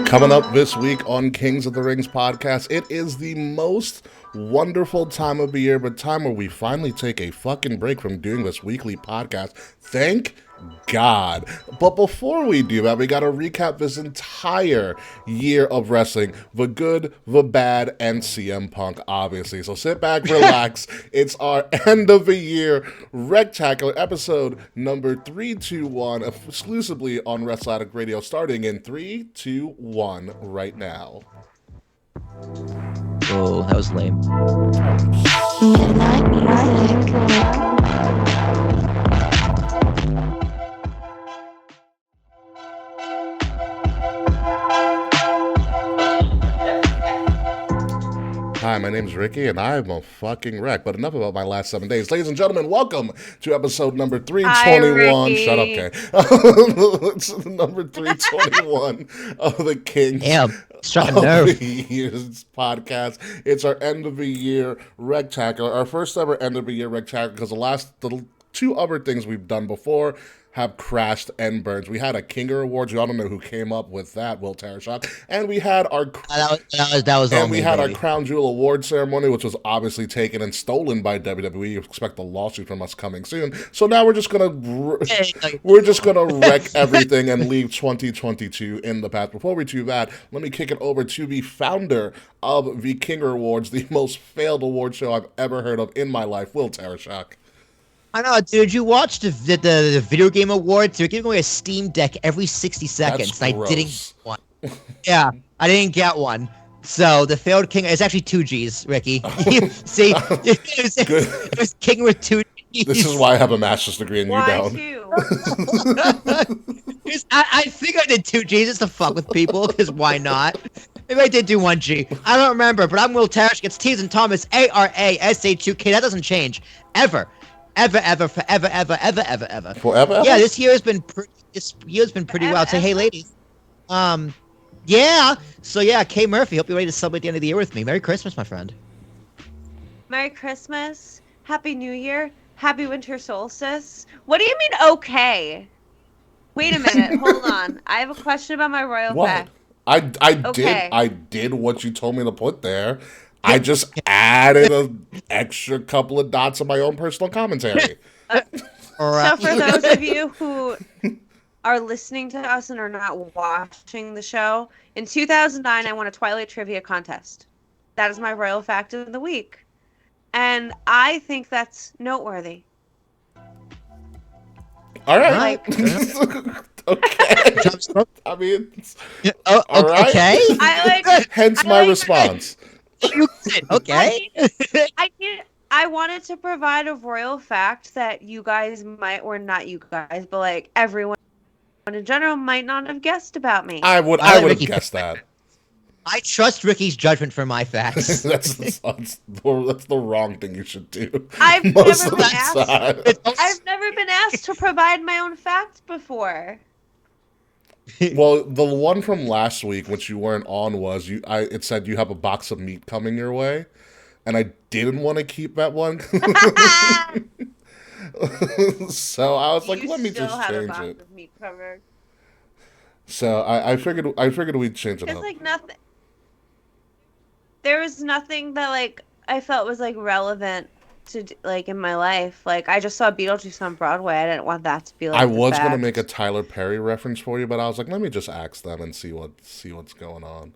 Coming up this week on Kings of the Rings podcast, it is the most wonderful time of the year, but time where we finally take a fucking break from doing this weekly podcast. Thank God. But before we do that, we got to recap this entire year of wrestling, the good, the bad, and CM Punk, obviously. So sit back, relax. It's our end of the year Wrecktacular episode number 321, exclusively on Wrestle Addict Radio, starting in 3, 2, 1 right now. Oh, that was lame. Hi, my name's Ricky, and I'm a fucking wreck. But enough about my last 7 days. Ladies and gentlemen, welcome to episode number 321. Hi, Shut up, Kay. It's number 321 of the Kings Damn, struck a of nerve. the Year's podcast. It's our end of the year Wrecktacular, our first ever end of the year Wrecktacular, because the two other things we've done before have crashed and burned. We had a Kinger Awards. You all don't know who came up with that, Will Tarashok. And we had our That was all and we me, had baby. our Crown Jewel Award ceremony, which was obviously taken and stolen by WWE. You expect a lawsuit from us coming soon. So now we're just gonna wreck everything and leave 2022 in the past. Before we do that, let me kick it over to the founder of the Kinger Awards, the most failed award show I've ever heard of in my life, Will Tarashok. I know, dude. You watched the video game awards? They're giving away a Steam Deck every 60 seconds. That's and I didn't gross. get one. Yeah, I didn't get one. So the failed king is actually 2Gs, Ricky. See, it was king with 2Gs. This is why I have a master's degree and you Why don't. two? I think I did 2Gs just to fuck with people, because why not? Maybe I did do 1G. I don't remember, but I'm Will Tarish. It's T's and Thomas, ARASH2K. That doesn't change. Ever. Forever. Forever? Yeah, this year has been pretty wild. Say, hey, ladies. Yeah. So yeah, Kay Murphy. Hope you're ready to celebrate the end of the year with me. Merry Christmas, my friend. Merry Christmas. Happy New Year. Happy Winter Solstice. What do you mean, okay? Wait a minute. Hold on. I have a question about my royal What? fact. I did what you told me to put there. I just added an extra couple of dots of my own personal commentary. So for those of you who are listening to us and are not watching the show, in 2009 I won a Twilight Trivia contest. That is my royal fact of the week. And I think that's noteworthy. All right. Like, Okay. I mean, all right. Okay. Hence my response. Okay. I wanted to provide a royal fact that you guys might, or not you guys, but like everyone in general might not have guessed about me. I would have guessed that. I trust Ricky's judgment for my facts. that's the wrong thing you should do. I've Most never of been the asked. time. I've never been asked to provide my own fact before. Well, the one from last week, which you weren't on, was it said you have a box of meat coming your way, and I didn't want to keep that one. So I was like, let me just change it. Of meat covered. So I figured we'd change it It's up. like nothing. There was nothing that like I felt was like relevant to like in my life. Like I just saw Beetlejuice on Broadway. I didn't want that to be like. I the was gonna fact. make a Tyler Perry reference for you, but I was like, let me just ask them and see what's going on.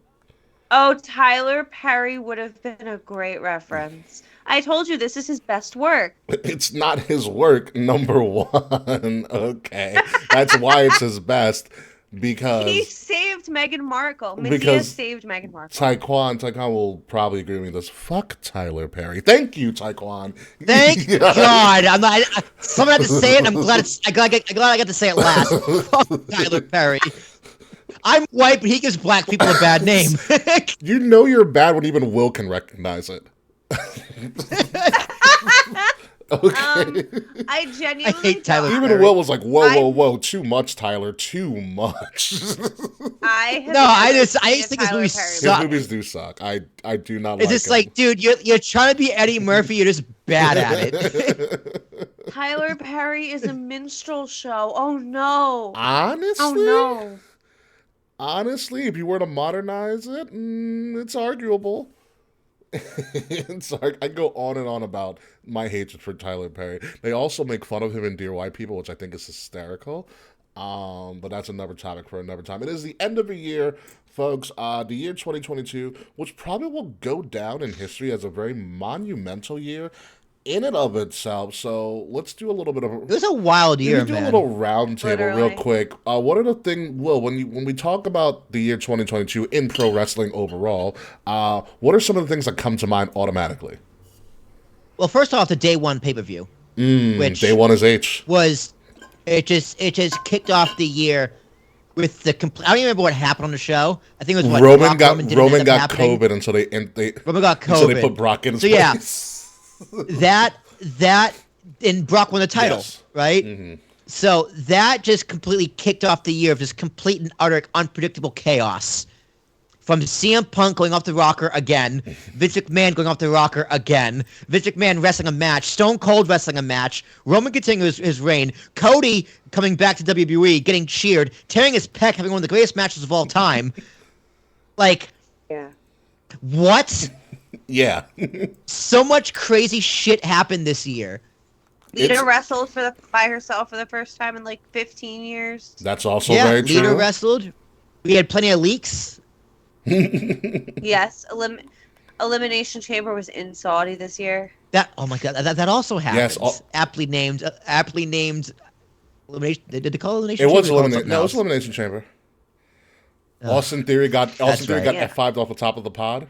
Oh, Tyler Perry would have been a great reference. I told you this is his best work. It's not his work, number one. Okay, that's why it's his best. Because He saved Meghan Markle. Matthias saved Meghan Markle. Taekwon will probably agree with me. This fuck Tyler Perry. Thank you, Taekwon. Thank God. I'm not. Someone had to say it. And I'm glad. I got to say it last. Fuck Tyler Perry. I'm white, but he gives black people a bad name. You know you're bad when even Will can recognize it. Okay. I genuinely hate Tyler thought- Even Perry. Will was like, whoa, too much, Tyler, too much. I just think this movie His sucks. movies do suck. I do not It's like just him. like, dude, you're trying to be Eddie Murphy. You're just bad at it. Tyler Perry is a minstrel show. Oh no. Honestly? Oh no. Honestly, if you were to modernize it, it's arguable. I go on and on about my hatred for Tyler Perry. They also make fun of him in Dear White People, which I think is hysterical. But that's another topic for another time. It is the end of the year, folks. The year 2022, which probably will go down in history as a very monumental year in and of itself. So let's do a little bit of It was a wild year, Let's do man. a little round table real Literally. quick. What are the things, Will, when we talk about the year 2022 in pro wrestling overall, what are some of the things that come to mind automatically? Well, first off, the day one pay-per-view, which Day one is H. was it just kicked off the year with the complete. I don't even remember what happened on the show. I think it was what Roman got didn't Roman end up got happening. COVID, and Roman got so they COVID. put Brock in his So, yeah. place. that and Brock won the title, Yes. right? Mm-hmm. So that just completely kicked off the year of just complete and utter unpredictable chaos. From CM Punk going off the rocker again, Vince McMahon going off the rocker again, Vince McMahon wrestling a match, Stone Cold wrestling a match, Roman continuing his reign, Cody coming back to WWE, getting cheered, tearing his pec, having one of the greatest matches of all time. Like, Yeah. what? Yeah. So much crazy shit happened this year. Lita wrestled by herself for the first time in like 15 years. That's also Yeah, very Lita true. wrestled. We had plenty of leaks. Yes, Elimination Chamber was in Saudi this year. Oh my god, that also happens. Yes, aptly named elimination. Did they call it elimination? It Chamber? was They called elimination. something No, it was else. Elimination Chamber. Ugh. Austin Theory got right. Yeah. F5'd off the top of the pod.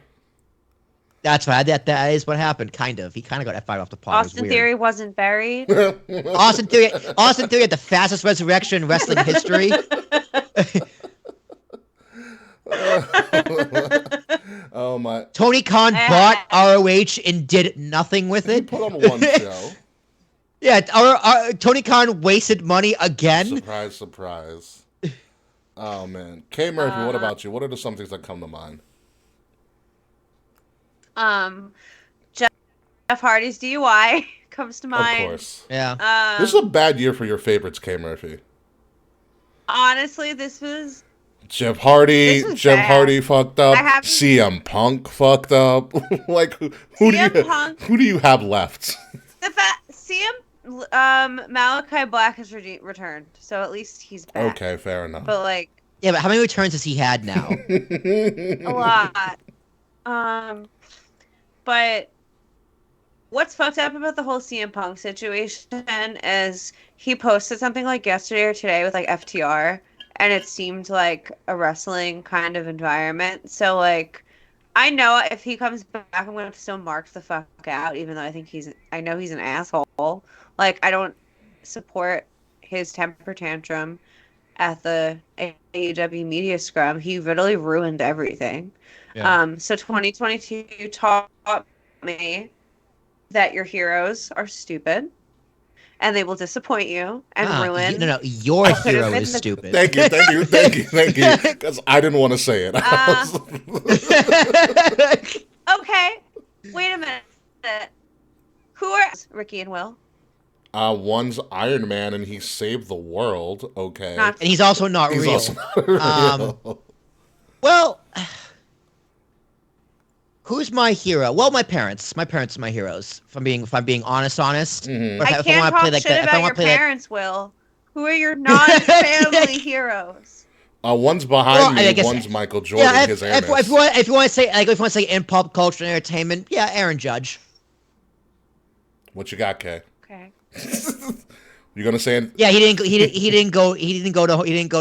That's right. That is what happened. Kind of. He kind of got F5 off the pod. Austin Theory wasn't buried. Austin Theory had the fastest resurrection in wrestling history. Oh my! Tony Khan bought ROH and did nothing with He it. put on one show. Yeah, Tony Khan wasted money again. Surprise, surprise. Oh man, K Murphy, what about you? What are some things that come to mind? Jeff Hardy's DUI comes to mind. Of course. Yeah. This is a bad year for your favorites, K Murphy. Honestly, this was Jeff Hardy. This was Jeff bad. Hardy fucked up. I haven't- CM Punk fucked up. Like who do you have left? the CM Malachi Black has returned, so at least he's back. Okay, fair enough. But like Yeah, but how many returns has he had now? a lot. But what's fucked up about the whole CM Punk situation is he posted something like yesterday or today with like FTR, and it seemed like a wrestling kind of environment. So like, I know if he comes back, I'm gonna still mark the fuck out, even though I know he's an asshole. Like, I don't support his temper tantrum at the AEW media scrum. He literally ruined everything. Yeah. So 2022 taught me that your heroes are stupid and they will disappoint you and ruin. No, your could've hero been is the- stupid. Thank you. Because I didn't want to say it. Okay, wait a minute. Who are Ricky and Will? One's Iron Man and he saved the world. Okay. Not And he's also not He's real. also not real. Well, who's my hero? Well, my parents. My parents are my heroes. If I'm being honest. Mhm. But I if can't wanna talk play like shit that- if I about wanna your play like- parents, Will. Who are your non-family heroes? One's behind Well, I me. guess- One's Michael Jordan. Yeah, his if you want to say in pop culture and entertainment, yeah, Aaron Judge. What you got, Kay? Okay. You gonna say it? Yeah, he didn't go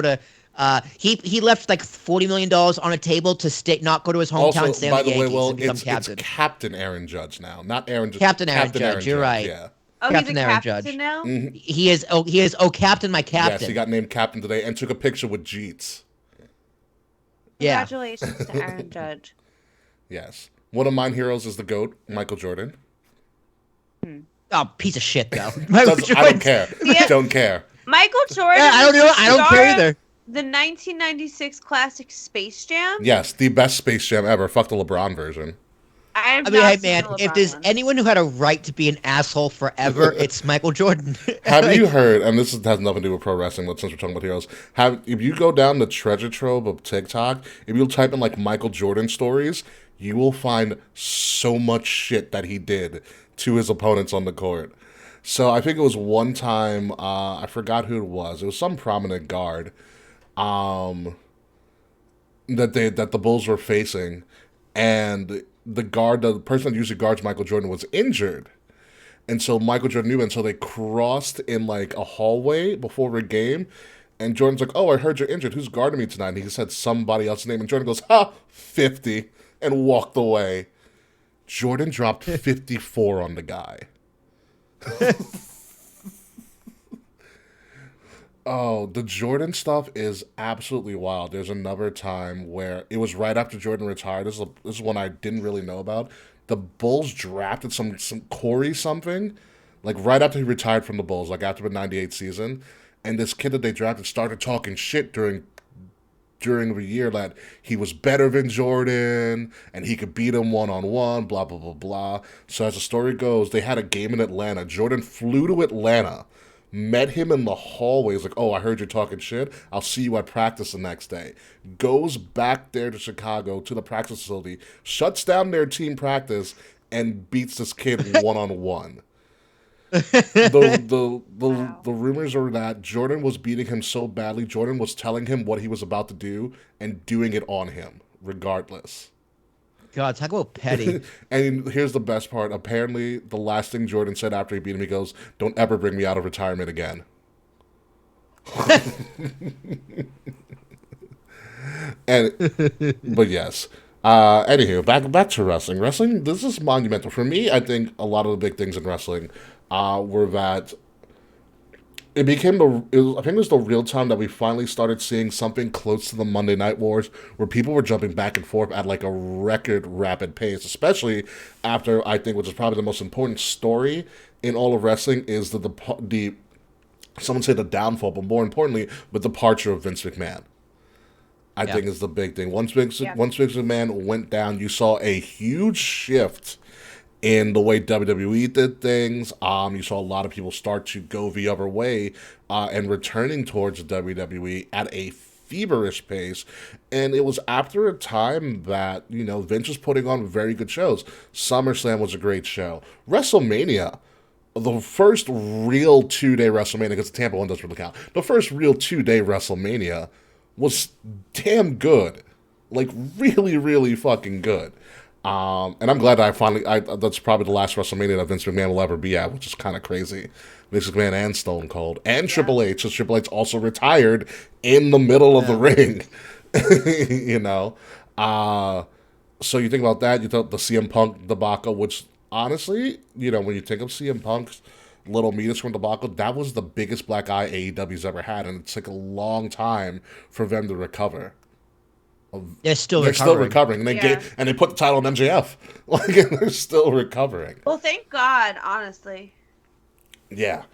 to. He left like $40 million on a table to not go to his hometown Also, and stay by on the the way, Yankees well, and become it's captain. Captain Aaron Judge now, not Aaron Judge. Captain Aaron Judge, you're right. Yeah. Oh, Captain he's a Aaron captain Judge. now? Mhm. He is captain, my captain. Yes, he got named captain today and took a picture with Jeets. Yeah. Congratulations to Aaron Judge. Yes. One of mine heroes is the GOAT, Michael Jordan. Oh, piece of shit though. I don't care. Yeah. Don't care. Michael Jordan. Yeah, I don't know. I don't star care of either. The 1996 classic Space Jam. Yes, the best Space Jam ever. Fuck the LeBron version. I I mean, hey have not seen man, the if LeBron there's one. anyone who had a right to be an asshole forever, it's Michael Jordan. Have you heard, and this has nothing to do with pro wrestling, but since we're talking about heroes, if you go down the treasure trove of TikTok, if you type in like Michael Jordan stories, you will find so much shit that he did to his opponents on the court. So I think it was one time, I forgot who it was. It was some prominent guard that the Bulls were facing, and the person that usually guards Michael Jordan was injured. And so Michael Jordan knew, and so they crossed in like a hallway before a game. And Jordan's like, "Oh, I heard you're injured. Who's guarding me tonight?" And he said somebody else's name, and Jordan goes, "Ha, 50," and walked away. Jordan dropped 54 on the guy. Oh, the Jordan stuff is absolutely wild. There's another time where it was right after Jordan retired. This is one I didn't really know about. The Bulls drafted some Corey something, like right after he retired from the Bulls, like after the '98 season, and this kid that they drafted started talking shit during the year that he was better than Jordan and he could beat him one on one. Blah blah blah blah. So as the story goes, they had a game in Atlanta. Jordan flew to Atlanta, met him in the hallways, like, "Oh, I heard you're talking shit. I'll see you at practice the next day." Goes back there to Chicago to the practice facility, shuts down their team practice, and beats this kid one on one. The rumors are that Jordan was beating him so badly, Jordan was telling him what he was about to do and doing it on him, regardless. God, talk about petty. And here's the best part. Apparently, the last thing Jordan said after he beat him, he goes, "Don't ever bring me out of retirement again." But yes. Anywho, back to wrestling. Wrestling, this is monumental. For me, I think a lot of the big things in wrestling were that I think it was the real time that we finally started seeing something close to the Monday Night Wars, where people were jumping back and forth at like a record rapid pace, especially after, I think, which is probably the most important story in all of wrestling, is the someone say the downfall, but more importantly, the departure of Vince McMahon. I think is the big thing. Once Vince McMahon went down, you saw a huge shift in the way WWE did things. You saw a lot of people start to go the other way and returning towards WWE at a feverish pace. And it was after a time that, Vince was putting on very good shows. SummerSlam was a great show. WrestleMania, the first real 2-day WrestleMania, because the Tampa one doesn't really count. The first real 2-day WrestleMania was damn good. Like, really, really fucking good. And I'm glad that that's probably the last WrestleMania that Vince McMahon will ever be at, which is kind of crazy. Vince McMahon and Stone Cold. And Triple H, so Triple H also retired in the middle of the ring. So you think about that, you thought the CM Punk debacle, which honestly, when you think of CM Punk's little meter from debacle, that was the biggest black eye AEW's ever had, and it took a long time for them to recover. They're still recovering. And they put the title on MJF. Like, and they're still recovering. Well, thank God, honestly. Yeah.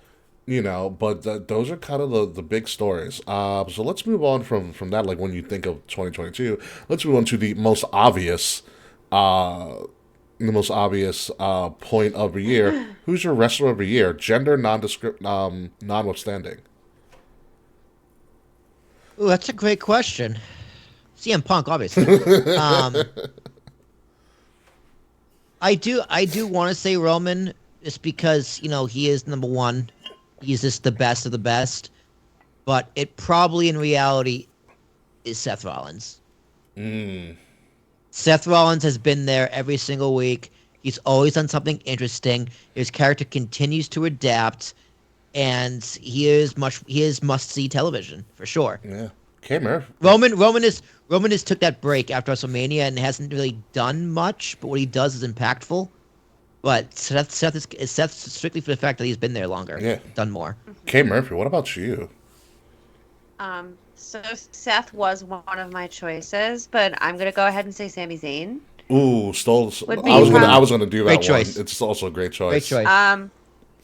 But those are kind of the big stories. So let's move on from that, like when you think of 2022, let's move on to the most obvious point of the year. Who's your wrestler of the year? Gender notwithstanding. Ooh, that's a great question. CM Punk, obviously. I do want to say Roman, just because he is number one. He's just the best of the best. But it probably, in reality, is Seth Rollins. Seth Rollins has been there every single week. He's always done something interesting. His character continues to adapt, and he is must-see television for sure. Yeah. Okay, Murph. Roman has took that break after WrestleMania and hasn't really done much, but what he does is impactful. But Seth strictly for the fact that he's been there longer, done more. Okay, Murphy, what about you? So Seth was one of my choices, but I'm gonna go ahead and say Sami Zayn. Ooh, I was gonna do that. Great choice. It's also a great choice. Great choice.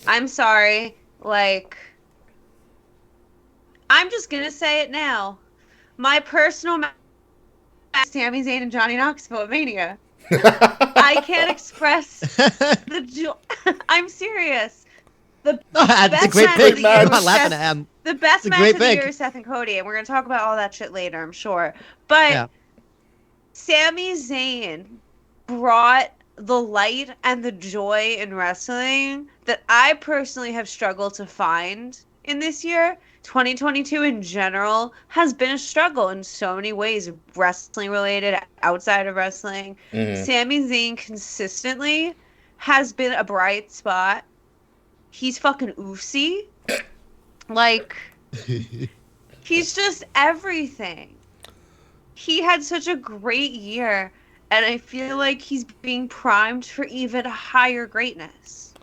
I'm sorry, I'm just gonna say it now. My personal match, Sami Zayn and Johnny Knoxville at Mania. I can't express the joy. I'm serious. The That's a best great match pick. of the year I'm was not laughing Seth- at him. The best It's a match great of the pick. year is Seth and Cody, and we're gonna talk about all that shit later, I'm sure. But Yeah. Sami Zayn brought the light and the joy in wrestling that I personally have struggled to find in this year. 2022 in general has been a struggle in so many ways, wrestling related, outside of wrestling. Mhm. Sami Zayn consistently has been a bright spot. He's fucking oofsy. Like, he's just everything. He had such a great year, and I feel like he's being primed for even higher greatness.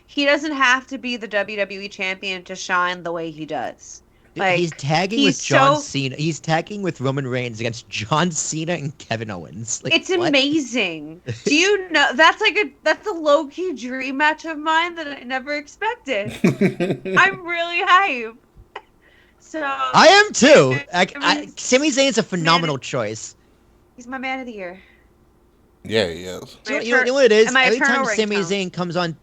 He doesn't have to be the WWE champion to shine the way he does. He's Like, tagging he's with John so Cena. He's tagging with Roman Reigns against John Cena and Kevin Owens. Like, it's what? amazing. Do you know that's a low key dream match of mine that I never expected. I'm really hype. So I am too. Sami Sami Zayn's a Man- phenomenal choice. he's my man of the year. Yeah, he is. You know what it is? And my Every time eternal Sami ringtone. Zayn comes on,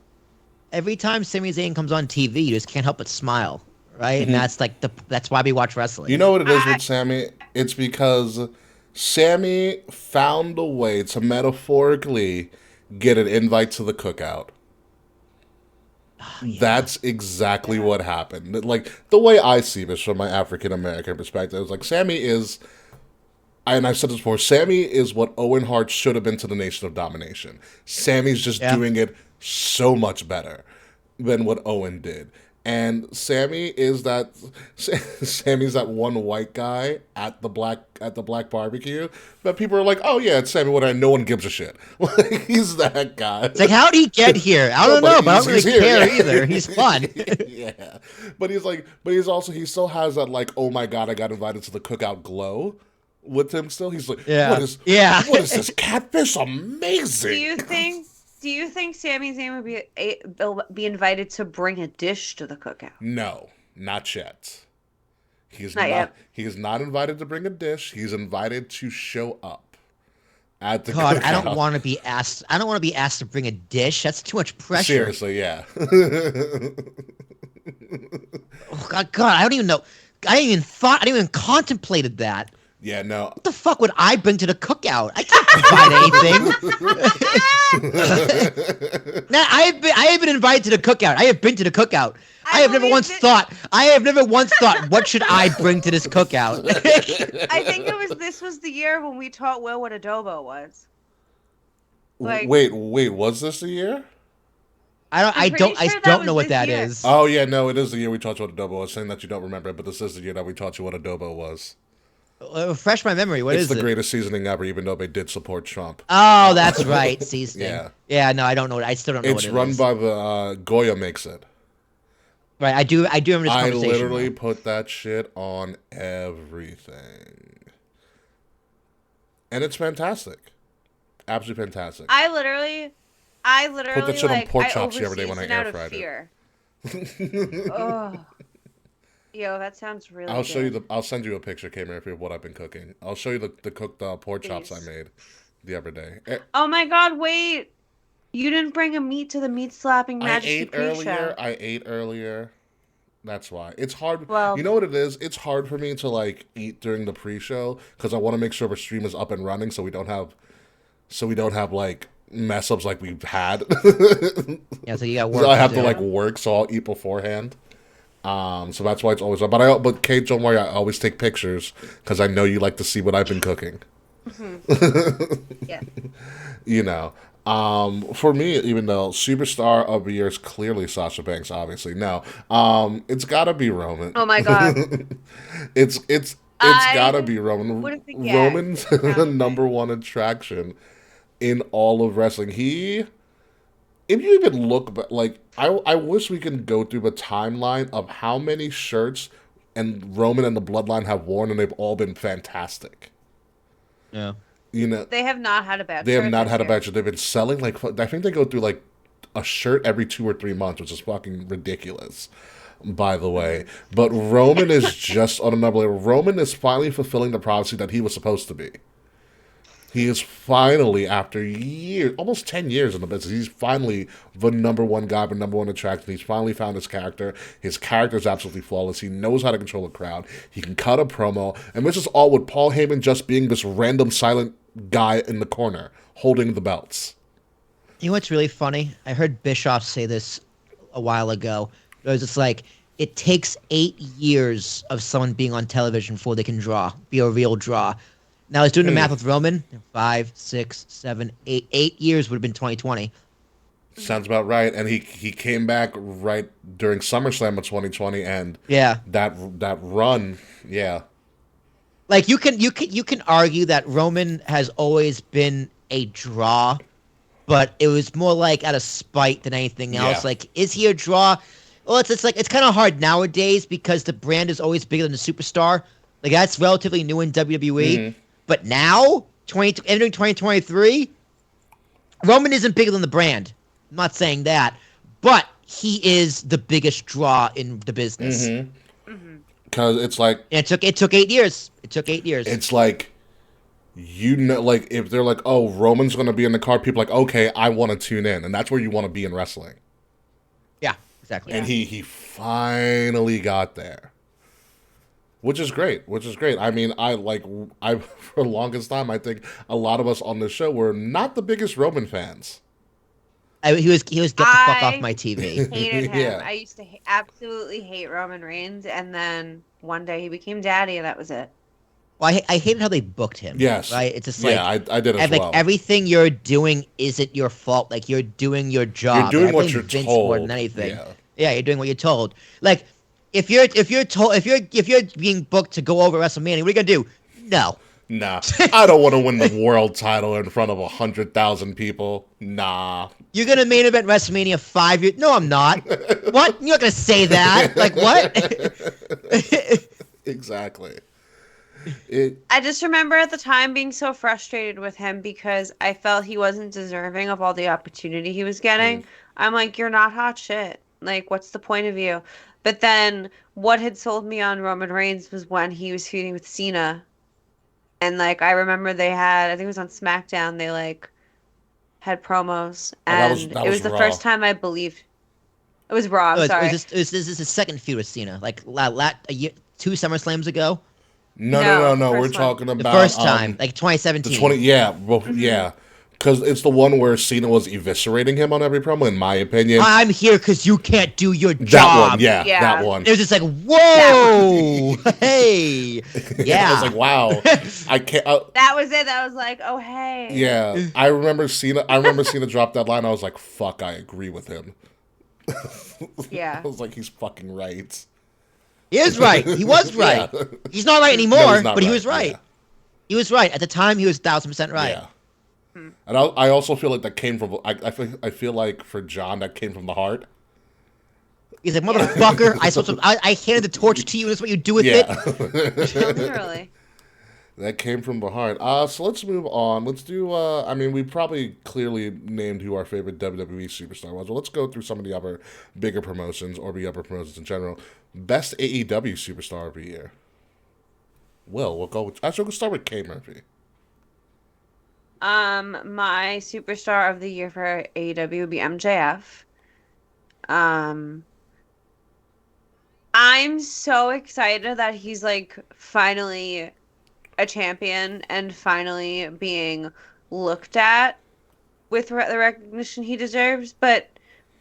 TV, you just can't help but smile, right? And that's like that's why we watch wrestling. You know what it is with Sammy? It's because Sammy found a way to metaphorically get an invite to the cookout. That's exactly what happened. Like, the way I see this from my African American perspective is like, Sammy is, and I've said this before, Sammy is what Owen Hart should have been to the Nation of Domination. Sammy's just doing it so much better than what Owen did. And Sammy's that one white guy at the black barbecue that people are like, oh yeah, it's Sammy Woodard, and no one gives a shit. Like, he's that guy. It's like, how'd he get here? I don't know, but I don't really here, care yeah. either. He's fun. Yeah, but he still has that, like, oh my god, I got invited to the cookout glow with him still. He's like, what is this catfish? Amazing. Do you think Sami Zayn would be invited to bring a dish to the cookout? No, not yet. Not yet. He is not invited to bring a dish. He's invited to show up at the God, cookout. I don't want to be asked. I don't want to be asked to bring a dish. That's too much pressure. Seriously, yeah. Oh, God, I don't even know. I didn't even contemplated that. Yeah, no. What the fuck would I bring to the cookout? I can't provide anything. Now, I have been invited to the cookout. I have been to the cookout. I have never once thought, what should I bring to this cookout? I think this was the year when we taught Will what adobo was. Like, wait, was this the year? I don't know what that is. Oh yeah, no, it is the year we taught you what adobo was. Saying that you don't remember it, but this is the year that we taught you what adobo was. Refresh my memory. What is it? It's the greatest seasoning ever, even though they did support Trump. Oh, that's right. Seasoning. Yeah. No, I don't know. I still don't know what it is. It's run by the Goya makes it. Right, I do remember this conversation. I literally put that shit on everything. And it's fantastic. Absolutely fantastic. I literally put that shit on pork I chops every day when I air fried it. Oh. Yo, that sounds really good. I'll send you a picture, Cameron, of what I've been cooking. I'll show you the cooked pork chops I made the other day. Oh my god, wait. You didn't bring a meat to the meat slapping Majesty pre-show. I ate earlier. That's why. It's hard. Well, you know what it is? It's hard for me to, like, eat during the pre-show because I want to make sure the stream is up and running so we don't have like mess ups like we've had. Yeah, so you got work. So I have to like work, so I'll eat beforehand. So that's why it's always up. But Kate, don't worry, I always take pictures because I know you like to see what I've been cooking. Mm-hmm. Yeah. You know, for me, even though superstar of the year is clearly Sasha Banks, obviously no, it's gotta be Roman. Oh my god. it's gotta be Roman. Roman's the number one attraction in all of wrestling. If you even look, like, I wish we can go through the timeline of how many shirts and Roman and the Bloodline have worn, and they've all been fantastic. Yeah. You know, they have not had a bad shirt. They have not had a bad shirt. They've been selling, like, I think they go through, like, a shirt every 2 or 3 months, which is fucking ridiculous, by the way. But Roman is just on another level. Roman is finally fulfilling the prophecy that he was supposed to be. He is finally, after years, almost 10 years in the business, he's finally the number one guy, the number one attraction. He's finally found his character. His character is absolutely flawless. He knows how to control a crowd. He can cut a promo. And this is all with Paul Heyman just being this random silent guy in the corner, holding the belts. You know what's really funny? I heard Bischoff say this a while ago. It was just like, it takes 8 years of someone being on television before they can be a real draw. Now, I was doing the math with Roman. 5, 6, 7, 8. 8 years would have been 2020. Sounds about right. And he came back right during SummerSlam of 2020, and that run, yeah. Like you can argue that Roman has always been a draw, but it was more like out of spite than anything else. Yeah. Like, is he a draw? Well, it's kind of hard nowadays because the brand is always bigger than the superstar. Like, that's relatively new in WWE. Mm-hmm. But now, entering 2023, Roman isn't bigger than the brand. I'm not saying that, but he is the biggest draw in the business. Because it's like... And it took 8 years. It took 8 years. It's like, like, if they're like, oh, Roman's going to be in the card, people are like, okay, I want to tune in. And that's where you want to be in wrestling. Yeah, exactly. And he finally got there. Which is great. I mean, for the longest time, I think a lot of us on this show were not the biggest Roman fans. He was get the fuck off my TV. Hated him. Yeah. I used to absolutely hate Roman Reigns, and then one day he became daddy, and that was it. Well, I hated how they booked him. Yes. Right? It's just like... Yeah, I did as well. Like, everything you're doing isn't your fault. Like, you're doing your job. You're doing what you're Vince told. More than anything. Yeah, you're doing what you're told. Like, if you're being booked to go over WrestleMania, what are you gonna do? No. Nah, I don't want to win the world title in front of 100,000 people. Nah. You're gonna main event WrestleMania 5 years? No, I'm not. What? You're not gonna say that? Like, what? Exactly. I just remember at the time being so frustrated with him because I felt he wasn't deserving of all the opportunity he was getting. I'm like, you're not hot shit. Like, what's the point of you? But then what had sold me on Roman Reigns was when he was feuding with Cena. And, like, I remember they had, I think it was on SmackDown, they, like, had promos. And that it was the Raw. first time I believed. It was Raw, I'm sorry. This is his second feud with Cena. Like, a year, 2 SummerSlams ago. No. We're one. talking about... The first time, like 2017. Yeah. Because it's the one where Cena was eviscerating him on every promo, in my opinion. I'm here because you can't do your job. That one, that one. It was just like, whoa, hey, yeah. I was like, wow, I can't. That was it. That was like, oh hey. Yeah, I remember Cena drop that line. I was like, fuck, I agree with him. Yeah. I was like, he's fucking right. He is right. He was right. Yeah. He's not right anymore, No, he's not but he right. was right. Yeah. He was right at the time. He was 1,000% right. Yeah. And I also feel like that came from... I feel like for John, that came from the heart. He's like, motherfucker, I handed the torch to you, and that's what you do with it. Literally. That came from the heart. So let's move on. Let's do... I mean, we probably clearly named who our favorite WWE superstar was. Well, let's go through some of the other bigger promotions, or the upper promotions in general. Best AEW superstar of the year. We'll go with... Actually, we'll start with K. Murphy. My superstar of the year for AEW would be MJF. I'm so excited that he's like finally a champion and finally being looked at with the recognition he deserves, but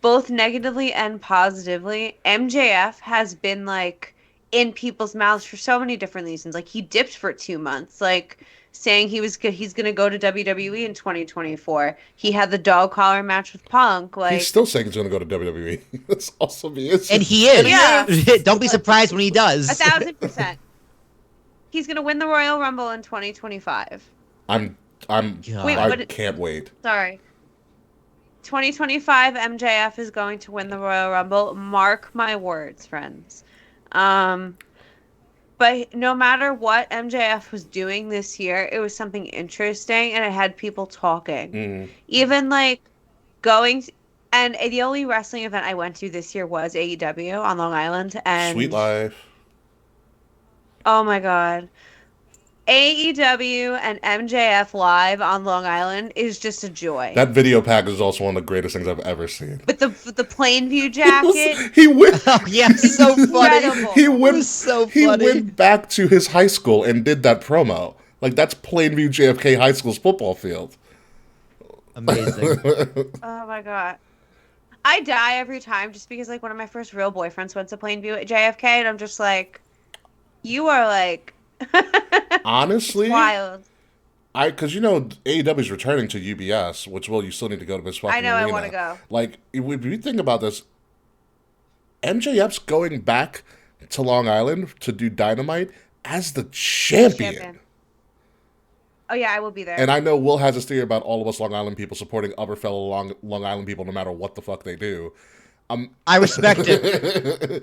both negatively and positively, MJF has been like in people's mouths for so many different reasons. Like, he dipped for 2 months, like saying he's going to go to WWE in 2024. He had the dog collar match with Punk. Like, he's still saying he's going to go to WWE. That's awesome. He is. And he is. Yeah. Don't be surprised when he does. 1,000%. He's going to win the Royal Rumble in 2025. I God. can't wait. Sorry. 2025, MJF is going to win the Royal Rumble. Mark my words, friends. But no matter what MJF was doing this year, it was something interesting, and it had people talking. Even like and the only wrestling event I went to this year was AEW on Long Island, and Sweet Life. oh my god, AEW and MJF live on Long Island is just a joy. That video package is also one of the greatest things I've ever seen. With the Plainview jacket. He went. Oh yeah, so funny. Incredible. He It went. was so He funny. went back to his high school and did that promo. Like that's Plainview JFK High School's football field. Amazing. Oh my god. I die every time just because like one of my first real boyfriends went to Plainview at JFK and I'm just like, you are like Honestly, wild. because AEW is returning to UBS, which you still need to go to this fucking I know, I arena. wanna go. Like if you think about this, MJF's going back to Long Island to do Dynamite as the champion. Oh yeah, I will be there. And I know Will has this theory about all of us Long Island people supporting other fellow Long Island people no matter what the fuck they do. I respect it.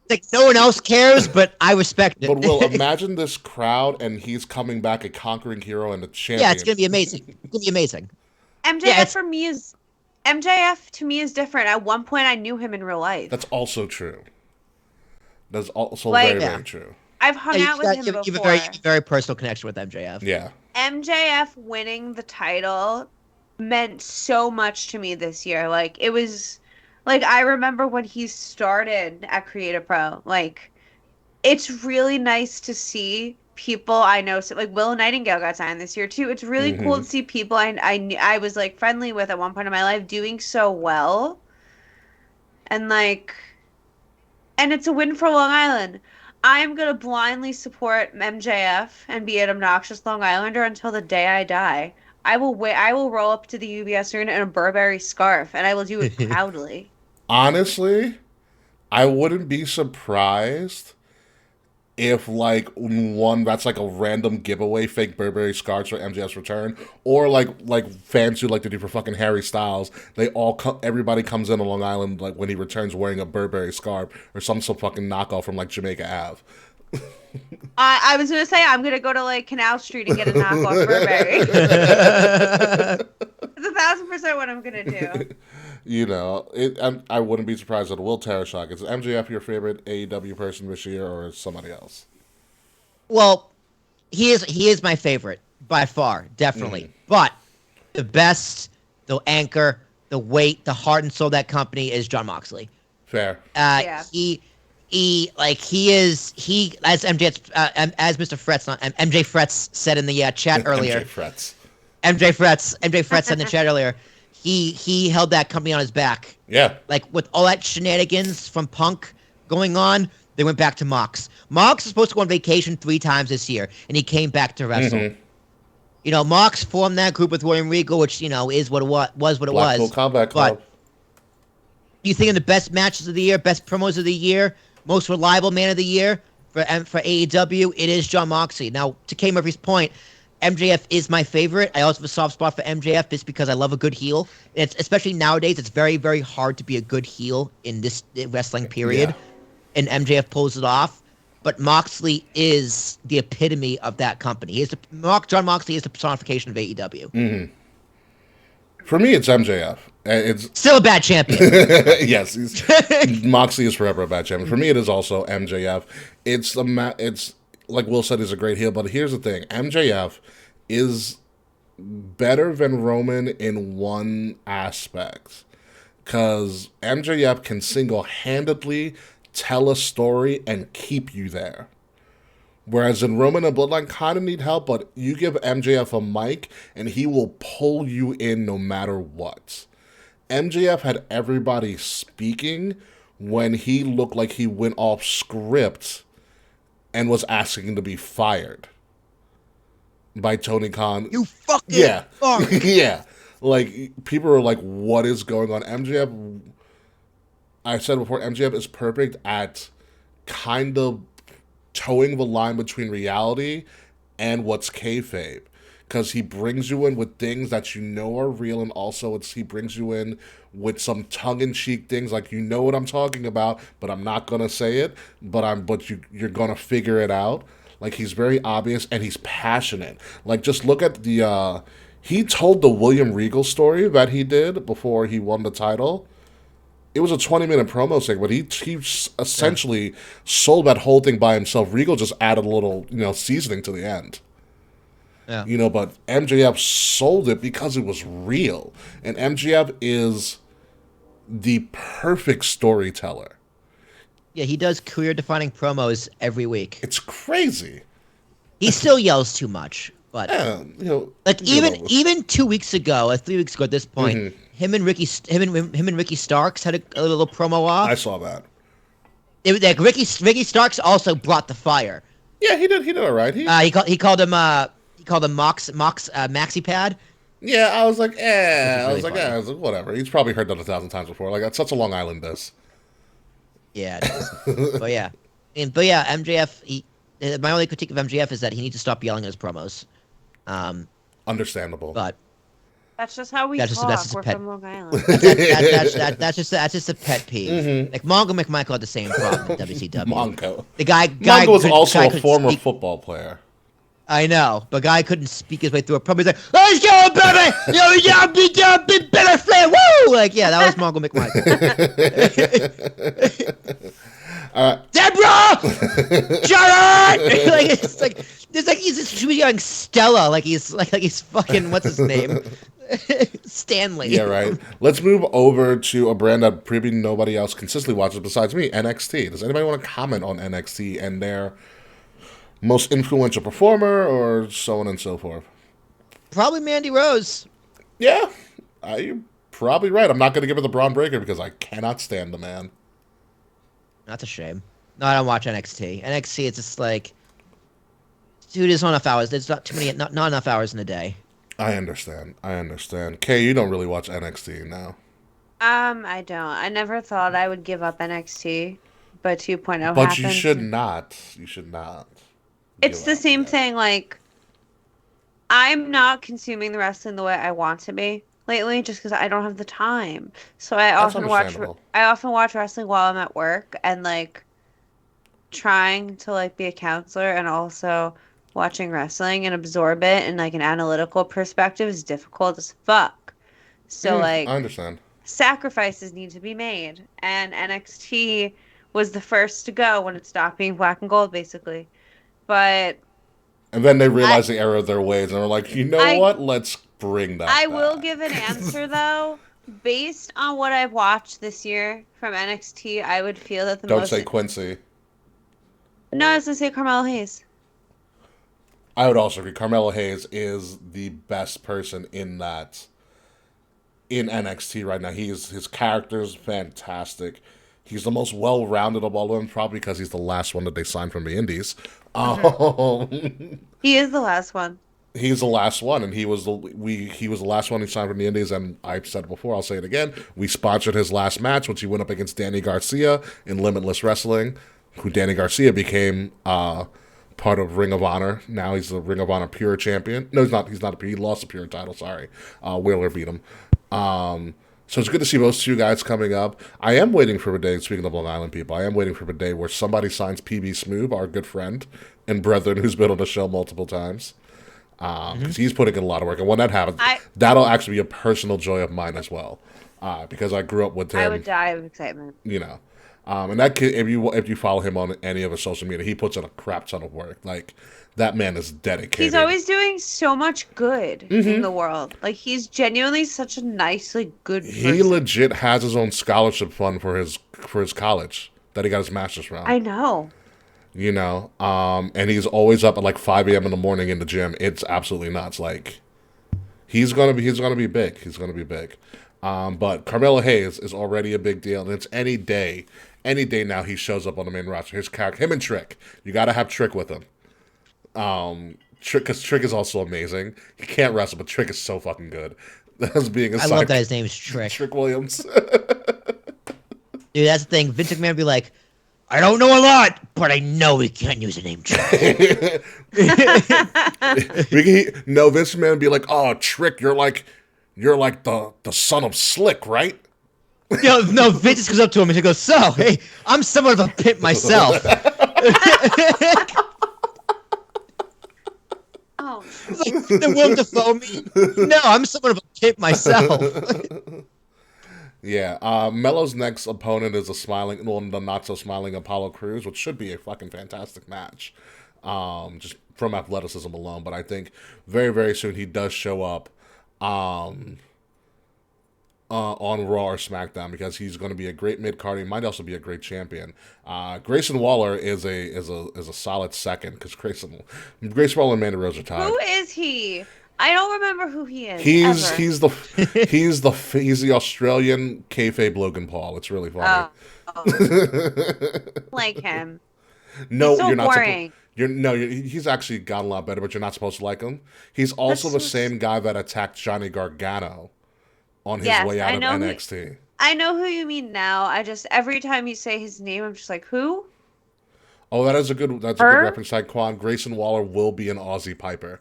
Like no one else cares, but I respect it. But Will, imagine this crowd and he's coming back a conquering hero and a champion. Yeah, it's gonna be amazing. It's gonna be amazing. MJF to me is different. At one point I knew him in real life. That's also true. That's also Like, very, yeah. very true. I've hung out with him You before. have a very personal connection with MJF. Yeah. MJF winning the title meant so much to me this year. Like it was like I remember when he started at Creative Pro. Like it's really nice to see people I know. So, like Will Nightingale got signed this year too. It's really cool to see people I was like friendly with at one point in my life doing so well. And like, and it's a win for Long Island. I am going to blindly support MJF and be an obnoxious Long Islander until the day I die. I will roll up to the UBS arena in a Burberry scarf, and I will do it proudly. Honestly, I wouldn't be surprised if, like, that's like a random giveaway fake Burberry scarves for MJF's return, or like fans who like to do for fucking Harry Styles, everybody comes in on Long Island like when he returns wearing a Burberry scarf or some fucking knockoff from like Jamaica Ave. I was gonna say I'm gonna go to like Canal Street and get a knockoff Burberry. It's 1,000% what I'm gonna do. I wouldn't be surprised at Will Tarashok. Is MJF your favorite AEW person this year, or is somebody else? Well, he is my favorite by far, definitely. But the best, the anchor, the weight, the heart and soul of that company is Jon Moxley. Fair. Yeah. He as MJ as Mr. Fretz, not MJ Fretz said in the chat earlier. MJ Fretz said in the chat earlier. He held that company on his back. Yeah. Like with all that shenanigans from Punk going on, they went back to Mox. Mox is supposed to go on vacation 3 times this year, and he came back to wrestle. Mox formed that group with William Regal, which is what it was. Blackpool Combat Club. But you think of the best matches of the year, best promos of the year, most reliable man of the year for AEW, it is Jon Moxley. Now, to K Murphy's point, MJF is my favorite. I also have a soft spot for MJF just because I love a good heel. It's especially nowadays, it's very, very hard to be a good heel in this wrestling period. Yeah. And MJF pulls it off. But Moxley is the epitome of that company. Jon Moxley is the personification of AEW. For me, it's MJF. It's still a bad champion. Yes, Moxley is forever a bad champion. For me, it is also MJF. It's like Will said, he's a great heel. But here's the thing: MJF is better than Roman in one aspect, because MJF can single-handedly tell a story and keep you there. Whereas in Roman and Bloodline kind of need help, but you give MJF a mic and he will pull you in no matter what. MJF had everybody speaking when he looked like he went off script and was asking to be fired by Tony Khan. You fucking fuck. Yeah. Like, people are like, what is going on? MJF, I said before, MJF is perfect at kind of towing the line between reality and what's kayfabe, because he brings you in with things that are real, and also he brings you in with some tongue-in-cheek things like, what I'm talking about, but I'm not gonna say it, but you're gonna figure it out. Like, he's very obvious and he's passionate. Like, just look at he told the William Regal story that he did before he won the title. It was a 20-minute promo segment. He essentially sold that whole thing by himself. Regal just added a little, seasoning to the end. Yeah. But MJF sold it because it was real. And MJF is the perfect storyteller. Yeah, he does career-defining promos every week. It's crazy. He still yells too much, but Yeah, like even 2 weeks ago, or 3 weeks ago at this point, him and Ricky Starks had a little promo off. I saw that. It was like Ricky Starks also brought the fire. Yeah, he did all right. He called him Maxi Pad. Yeah, I was like, Really funny. whatever. He's probably heard that 1,000 times before. Like, that's such a Long Island diss. Yeah, it is. but yeah, MJF. My only critique of MJF is that he needs to stop yelling in his promos. Understandable. But That's just how we That's talk. just a We're pet- from Long Island. that's just a pet peeve. Like Mongo McMichael had the same problem in WCW. Mongo. The guy was also a couldn't former speak. football player. I know, but guy couldn't speak his way through a promo. He's like, "Let's go, baby! Be better fan, woo!" Like, yeah, that was Mongo McMichael. Deborah, Sharon! Like he's yelling Stella, like he's fucking what's his name, Stanley. Yeah, right. Let's move over to a brand that probably nobody else consistently watches besides me, NXT. Does anybody want to comment on NXT and their most influential performer or so on and so forth? Probably Mandy Rose. Yeah, you're probably right. I'm not going to give her the Braun Breaker because I cannot stand the man. That's a shame. No, I don't watch NXT. NXT, it's just like, dude, there's not enough hours. There's not enough hours in a day. I understand. Kay, you don't really watch NXT now. I don't. I never thought I would give up NXT, but 2.0 But happened. you should not. You should not. It's the same thing. Like, I'm not consuming the wrestling the way I want to be lately, just because I don't have the time. So I That's often watch. understandable. I often watch wrestling while I'm at work, and like trying to like be a counselor and also watching wrestling and absorb it in like an analytical perspective is difficult as fuck. So like, I understand. sacrifices need to be made, and NXT was the first to go when it stopped being black and gold, basically. But And then they realized the error of their ways and were like, you know what? Let's bring that I back. will give an answer though. Based on what I've watched this year from NXT, I would feel that the Don't most. say Quincy. No, I was gonna say Carmelo Hayes. I would also agree. Carmelo Hayes is the best person in NXT right now. His character's fantastic. He's the most well-rounded of all of them, probably because he's the last one that they signed from the Indies. He is the last one. He's the last one, and he was the last one he signed from the Indies. And I've said it before, I'll say it again. We sponsored his last match, which he went up against Danny Garcia in Limitless Wrestling, who Danny Garcia became part of Ring of Honor. Now he's the Ring of Honor Pure Champion. No, he's not. He's not a Pure. He lost the Pure title. Sorry, Wheeler beat him. So it's good to see those two guys coming up. I am waiting for a day, speaking of Long Island people, I am waiting for a day where somebody signs PB Smooth, our good friend and brethren who's been on the show multiple times. Because he's putting in a lot of work. And when that happens, that'll actually be a personal joy of mine as well. Because I grew up with him. I would die of excitement. And that kid, if you follow him on any of his social media, he puts in a crap ton of work. Like, that man is dedicated. He's always doing so much good in the world. Like, he's genuinely such a nicely good person. He legit has his own scholarship fund for his college that he got his master's from. I know. And he's always up at like 5 a.m. in the morning in the gym. It's absolutely nuts. Like, he's gonna be big. He's gonna be big. But Carmelo Hayes is already a big deal, and it's any day now he shows up on the main roster. His character, him and Trick, you got to have Trick with him. Because Trick is also amazing. He can't wrestle, but Trick is so fucking good. As being a I love that his name's Trick. Trick Williams. Dude, that's the thing. Vince McMahon would be like, I don't know a lot, but I know we can't use the name Trick. Vince McMahon would be like, oh, Trick, you're like the son of Slick, right? No, Vince just goes up to him and he goes, so, hey, I'm somewhat of a pimp myself. Oh. Like, the Willem Dafoe me? No, I'm somewhat of a pimp myself. Yeah, Melo's next opponent is the not so smiling Apollo Crews, which should be a fucking fantastic match. just from athleticism alone. But I think very, very soon he does show up on Raw or SmackDown because he's going to be a great mid card. He might also be a great champion. Grayson Waller is a solid second because Grayson Waller and Mandy Rose are tied. Who is he? I don't remember who he is. He's the Australian kayfabe Logan Paul. It's really funny. Like him. No, he's so you're not. Boring. He's actually gotten a lot better, but you're not supposed to like him. He's also the same guy that attacked Johnny Gargano on his way out of NXT. I know who you mean now. I just every time you say his name, I'm just like, who? Oh, that's a good reference, Taekwon. Grayson Waller will be an Aussie Piper.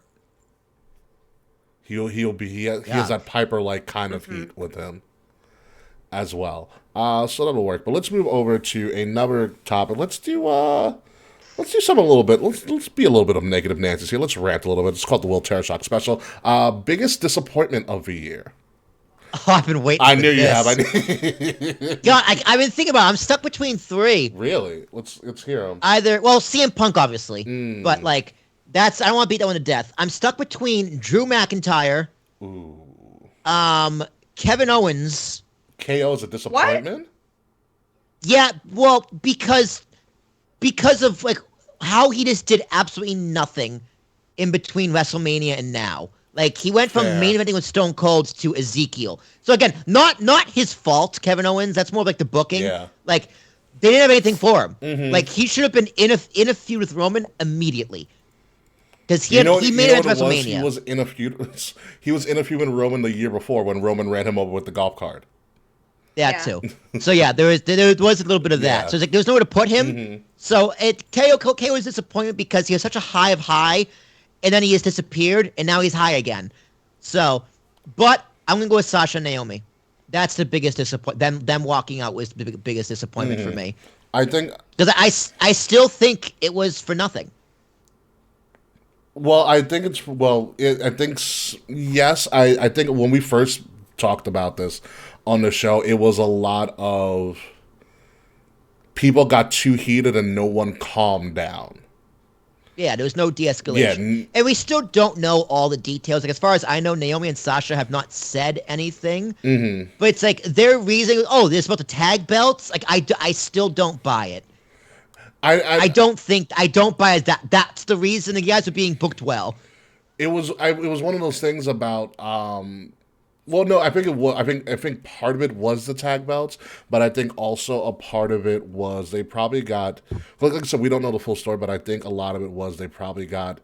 He has that Piper-like kind of heat with him as well. So that'll work. But let's move over to another topic. Let's do something a little bit. Let's be a little bit of negative Nancy's here. Let's rant a little bit. It's called the Will Tearshock special. Biggest disappointment of the year. Oh, I've been waiting. I knew you have. God, I've been thinking about it. I'm stuck between three. Really? Let's hear them. Either, well, CM Punk, obviously. But, like, I don't want to beat that one to death. I'm stuck between Drew McIntyre, Kevin Owens. KO is a disappointment? What? Yeah, well, because of, like, how he just did absolutely nothing in between WrestleMania and now. Like, he went from main eventing with Stone Cold to Ezekiel. So, again, not his fault, Kevin Owens. That's more like the booking. Yeah. Like, they didn't have anything for him. Mm-hmm. Like, he should have been in a feud with Roman immediately. Because he made it to WrestleMania. He was in a feud with Roman the year before when Roman ran him over with the golf cart. That too. So yeah, there was a little bit of that. So it's like there was nowhere to put him. Mm-hmm. So KO was disappointed because he was such a high of high, and then he has disappeared, and now he's high again. So, but I'm gonna go with Sasha and Naomi. That's the biggest disappointment. Them walking out was the biggest disappointment for me. I think because I still think it was for nothing. Well, I think yes. I think when we first talked about this on the show, it was a lot of people got too heated and no one calmed down. Yeah, there was no de-escalation. Yeah. And we still don't know all the details. Like, as far as I know, Naomi and Sasha have not said anything. Mm-hmm. But it's like their reason, they're about to tag belts. Like, I still don't buy it. I don't buy it. That's the reason the guys are being booked well. It was one of those things about well, no, I think part of it was the tag belts, but I think also a part of it was they probably got, like I said, we don't know the full story, but I think a lot of it was they probably got,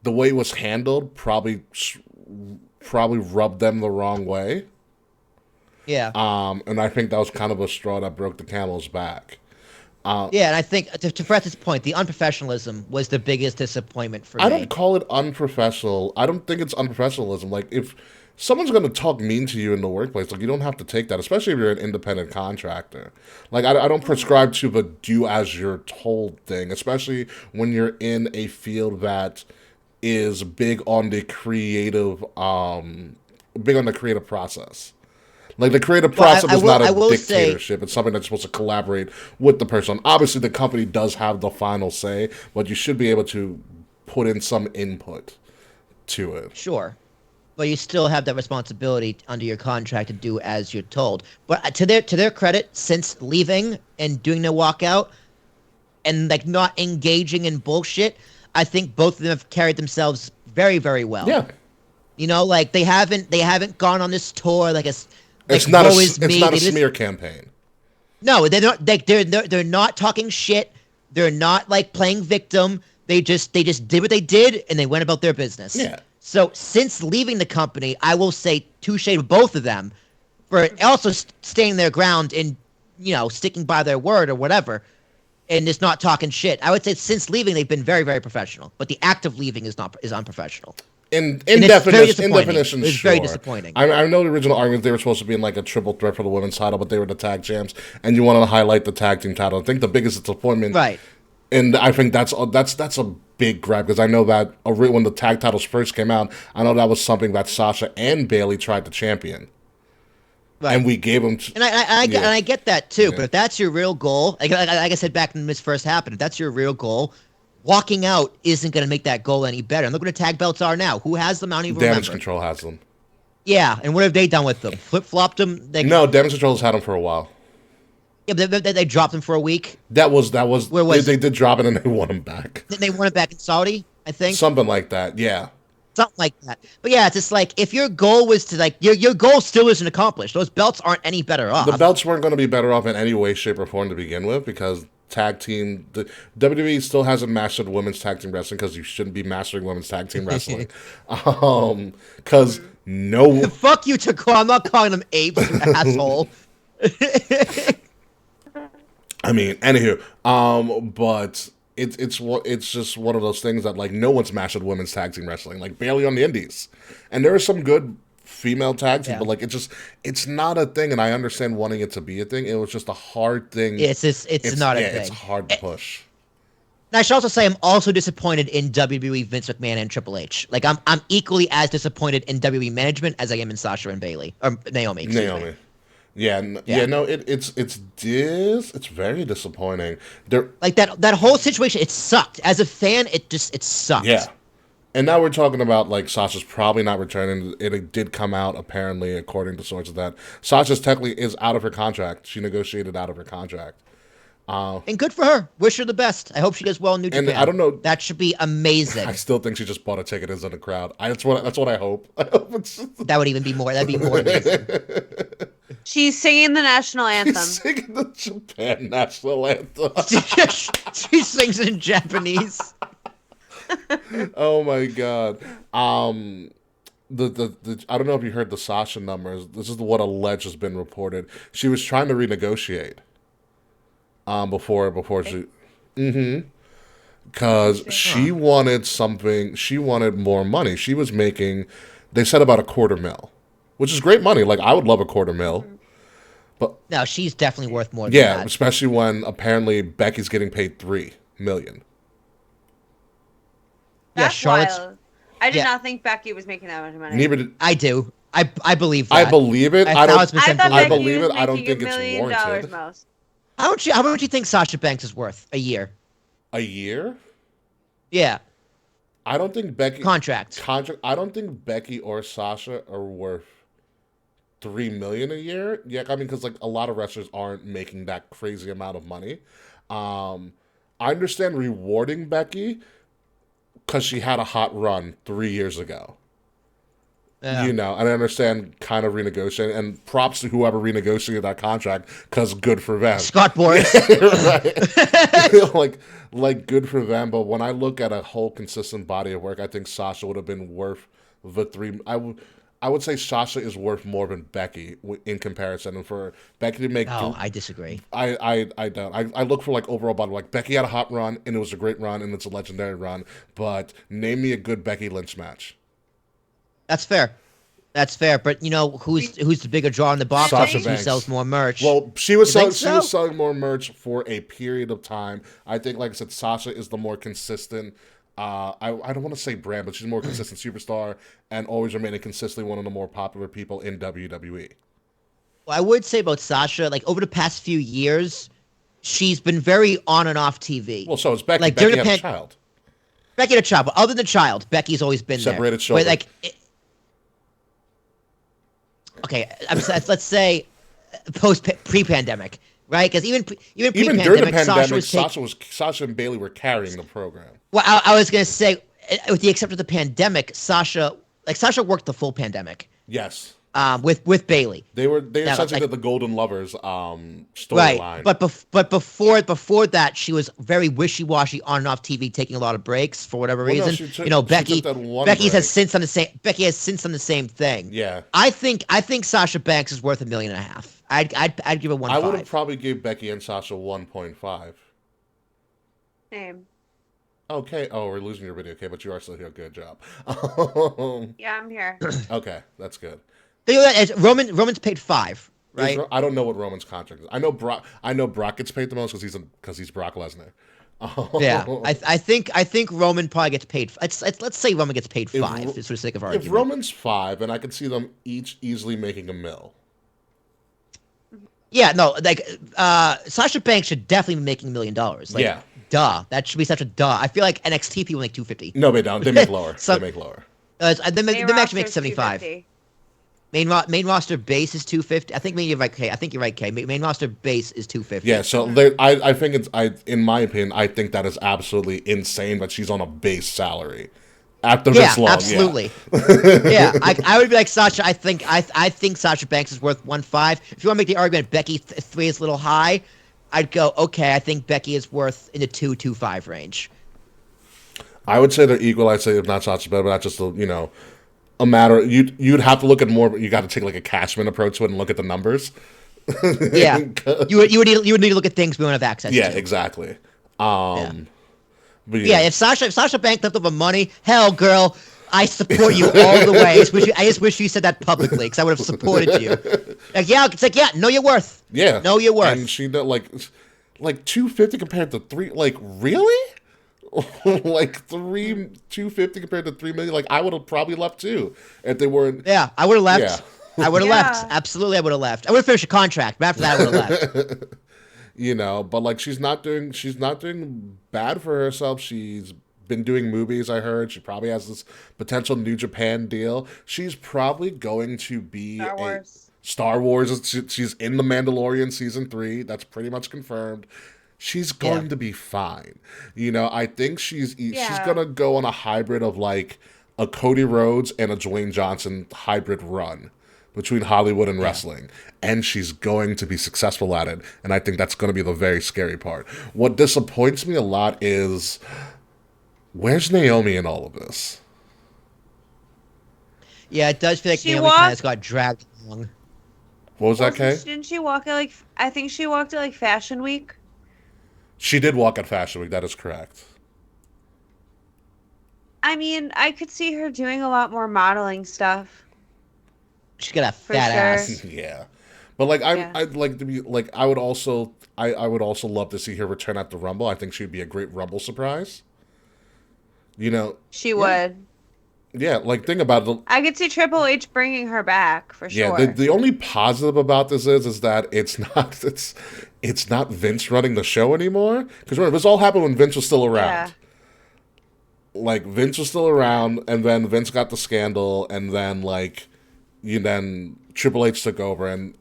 the way it was handled probably rubbed them the wrong way. Yeah. And I think that was kind of a straw that broke the camel's back. Yeah, and I think, to Brett's point, the unprofessionalism was the biggest disappointment for me. I don't call it unprofessional. I don't think it's unprofessionalism. Like, if someone's going to talk mean to you in the workplace, like, you don't have to take that, especially if you're an independent contractor. Like, I don't prescribe to the do as you're told thing, especially when you're in a field that is big on the creative process. Like, the creative process is not a dictatorship. It's something that's supposed to collaborate with the person. Obviously, the company does have the final say, but you should be able to put in some input to it. Sure. But you still have that responsibility under your contract to do as you're told. But to their credit, since leaving and doing their walkout and, like, not engaging in bullshit, I think both of them have carried themselves very, very well. Yeah. You know, like, they haven't gone on this tour like a... It's not a smear campaign. No, they're not. They're not talking shit. They're not, like, playing victim. They just did what they did and they went about their business. Yeah. So since leaving the company, I will say touche to both of them for also staying their ground and, sticking by their word or whatever, and just not talking shit. I would say since leaving, they've been very, very professional. But the act of leaving is unprofessional. In definition, it's very disappointing. I know the original argument, they were supposed to be in, like, a triple threat for the women's title, but they were the tag champs, and you wanted to highlight the tag team title. I think the biggest disappointment, right? And I think that's a big grab, because I know that when the tag titles first came out, I know that was something that Sasha and Bayley tried to champion. Right. And we gave them... And I get that, too, but if that's your real goal, like I said back when this first happened, if that's your real goal, walking out isn't going to make that goal any better. And look what the tag belts are now. Who has them? I don't even Damage remember. Control has them. Yeah, and what have they done with them? Flip-flopped them? No, Damage Control has had them for a while. Yeah, but they dropped them for a week. That was. Where was they did drop it and they won them back. They won it back in Saudi, I think. Something like that. Yeah. Something like that. But yeah, it's just like if your goal was to like your goal still isn't accomplished. Those belts aren't any better off. The belts weren't going to be better off in any way, shape, or form to begin with because the WWE still hasn't mastered women's tag team wrestling because you shouldn't be mastering women's tag team wrestling. Because no. Fuck you, Takor. I'm not calling them apes, you asshole. I mean, anywho, but it's just one of those things that like no one's mastered women's tag team wrestling, like barely on the indies, and there are some good female tag team, but like it's not a thing, and I understand wanting it to be a thing. It was just a hard thing. It's not a thing. It's hard to push. And I should also say I'm also disappointed in WWE, Vince McMahon, and Triple H. Like I'm equally as disappointed in WWE management as I am in Sasha and Bailey or Naomi. Naomi. Yeah, no, it's very disappointing. Like that whole situation, it sucked. As a fan, it sucked. Yeah. And now we're talking about, like, Sasha's probably not returning. It did come out, apparently, according to sources, that Sasha's technically is out of her contract. She negotiated out of her contract. And good for her. Wish her the best. I hope she does well in New Japan. And I don't know. That should be amazing. I still think she just bought a ticket as in the crowd. That's what I hope. I hope that would even be more. That'd be more amazing. She's singing the national anthem. She's singing the Japan national anthem. She sings it in Japanese. Oh my god. The I don't know if you heard the Sasha numbers. This is what alleged has been reported. She was trying to renegotiate. Before she, because she wanted something. She wanted more money. She was making, they said about $250,000, which is great money. Like I would love $250,000. But no, she's definitely worth more. Yeah, than that. especially when apparently Becky's getting paid $3 million. That's Charlotte's. wild. I did not think Becky was making that much money. Neither did I do. I believe that. I believe it. I don't. I believe it. I don't think think it's warranted. Most. How much you think Sasha Banks is worth a year? A year? Yeah. I don't think Becky contract. I don't think Becky or Sasha are worth $3 million a year. Yeah, I mean, because like a lot of wrestlers aren't making that crazy amount of money. I understand rewarding Becky because she had a hot run 3 years ago. Yeah. You know, and I understand kind of renegotiating, and props to whoever renegotiated that contract, because good for them. Scott Boris. like good for them. But when I look at a whole consistent body of work, I think Sasha would have been worth the three. I would say Sasha is worth more than Becky in comparison. And for Becky to make, I disagree. I don't. I look for like overall body. Like Becky had a hot run, and it was a great run, and it's a legendary run. But name me a good Becky Lynch match. That's fair. That's fair. But you know who's the bigger draw in the box Sasha office? Who sells more merch? Well, she was selling more merch for a period of time. I think, like I said, Sasha is the more consistent. I don't want to say brand, but she's a more consistent superstar and always remaining consistently one of the more popular people in WWE. Well, I would say about Sasha, like over the past few years, she's been very on and off TV. Well, so is Becky. Like, Becky had a child. Becky had a child, but other than the child, Becky's always been separated there. children. But like, let's say pre-pandemic, right? Because even pre-pandemic, during the pandemic, Sasha and Bailey were carrying the program. Well, I was gonna say, with the exception of the pandemic, Sasha worked the full pandemic. Yes. With Bailey. They essentially did the Golden Lovers storyline. Right. But before that, she was very wishy-washy on and off TV, taking a lot of breaks for whatever reason. Becky has since done the same thing. Yeah. I think Sasha Banks is worth $1.5 million. I'd give it 1.5. I would have probably give Becky and Sasha 1.5. Same. Okay. Oh, we're losing your video, okay, but you are still here. Good job. Yeah, I'm here. Okay, that's good. Roman's paid $5, right? I don't know what Roman's contract is. I know Brock gets paid the most because he's Brock Lesnar. Yeah, I think Roman probably gets paid. Let's say Roman gets paid $5, just for the sake of argument. If Roman's $5, then I could see them each easily making $1 million. Yeah, no, like Sasha Banks should definitely be making $1 million. Like, yeah, duh. That should be such a duh. I feel like NXT people make 250. No, they don't. They make lower. So- they make lower. They Main actually make roster's 75. 250. Main roster base is 250. I think maybe you're right, Kay. I think you're right, Kay. Main roster base is 250. Yeah, so I think in my opinion, I think that is absolutely insane that she's on a base salary after this long. Absolutely. Yeah, I would be like Sasha. I think Sasha Banks is worth 1.5. If you want to make the argument Becky 3 is a little high, I'd go okay. I think Becky is worth in the 2.25 range. I would say they're equal. I'd say if not Sasha better, but that's just a matter. You'd have to look at more, but you got to take like a Cashman approach to it and look at the numbers. Yeah, you would need to look at things we don't have access to. Yeah, exactly. But yeah, if Sasha Banks left over money, hell, girl, I support you all the way. I just wish you said that publicly because I would have supported you. Know your worth. Yeah, know your worth. And she did like 250 compared to 3. Like really? Like 250 compared to 3 million. Like I would have probably left too if they weren't. Yeah, I would have left. Yeah. I would have left. Absolutely, I would have left. I would have finished a contract, but after that, I would have left. But like she's not doing bad for herself. She's been doing movies. I heard she probably has this potential New Japan deal. She's probably going to be Star Wars. She's in the Mandalorian season 3. That's pretty much confirmed. She's going to be fine. I think she's gonna go on a hybrid of like a Cody Rhodes and a Dwayne Johnson hybrid run between Hollywood and wrestling. And she's going to be successful at it. And I think that's going to be the very scary part. What disappoints me a lot is, where's Naomi in all of this? Yeah, it does feel like Naomi kind of got dragged along. What was that, Kay? Didn't she walk at I think she walked at Fashion Week? She did walk at Fashion Week, that is correct. I mean, I could see her doing a lot more modeling stuff. She's got a fat ass. Yeah. But I'd like to be like I would also love to see her return at the Rumble. I think she'd be a great Rumble surprise. She would. Yeah, like think about it. I could see Triple H bringing her back for sure. Yeah, the only positive about this is that it's not Vince running the show anymore. Because remember, this all happened when Vince was still around. Yeah. Like Vince was still around, and then Vince got the scandal, and then then Triple H took over, and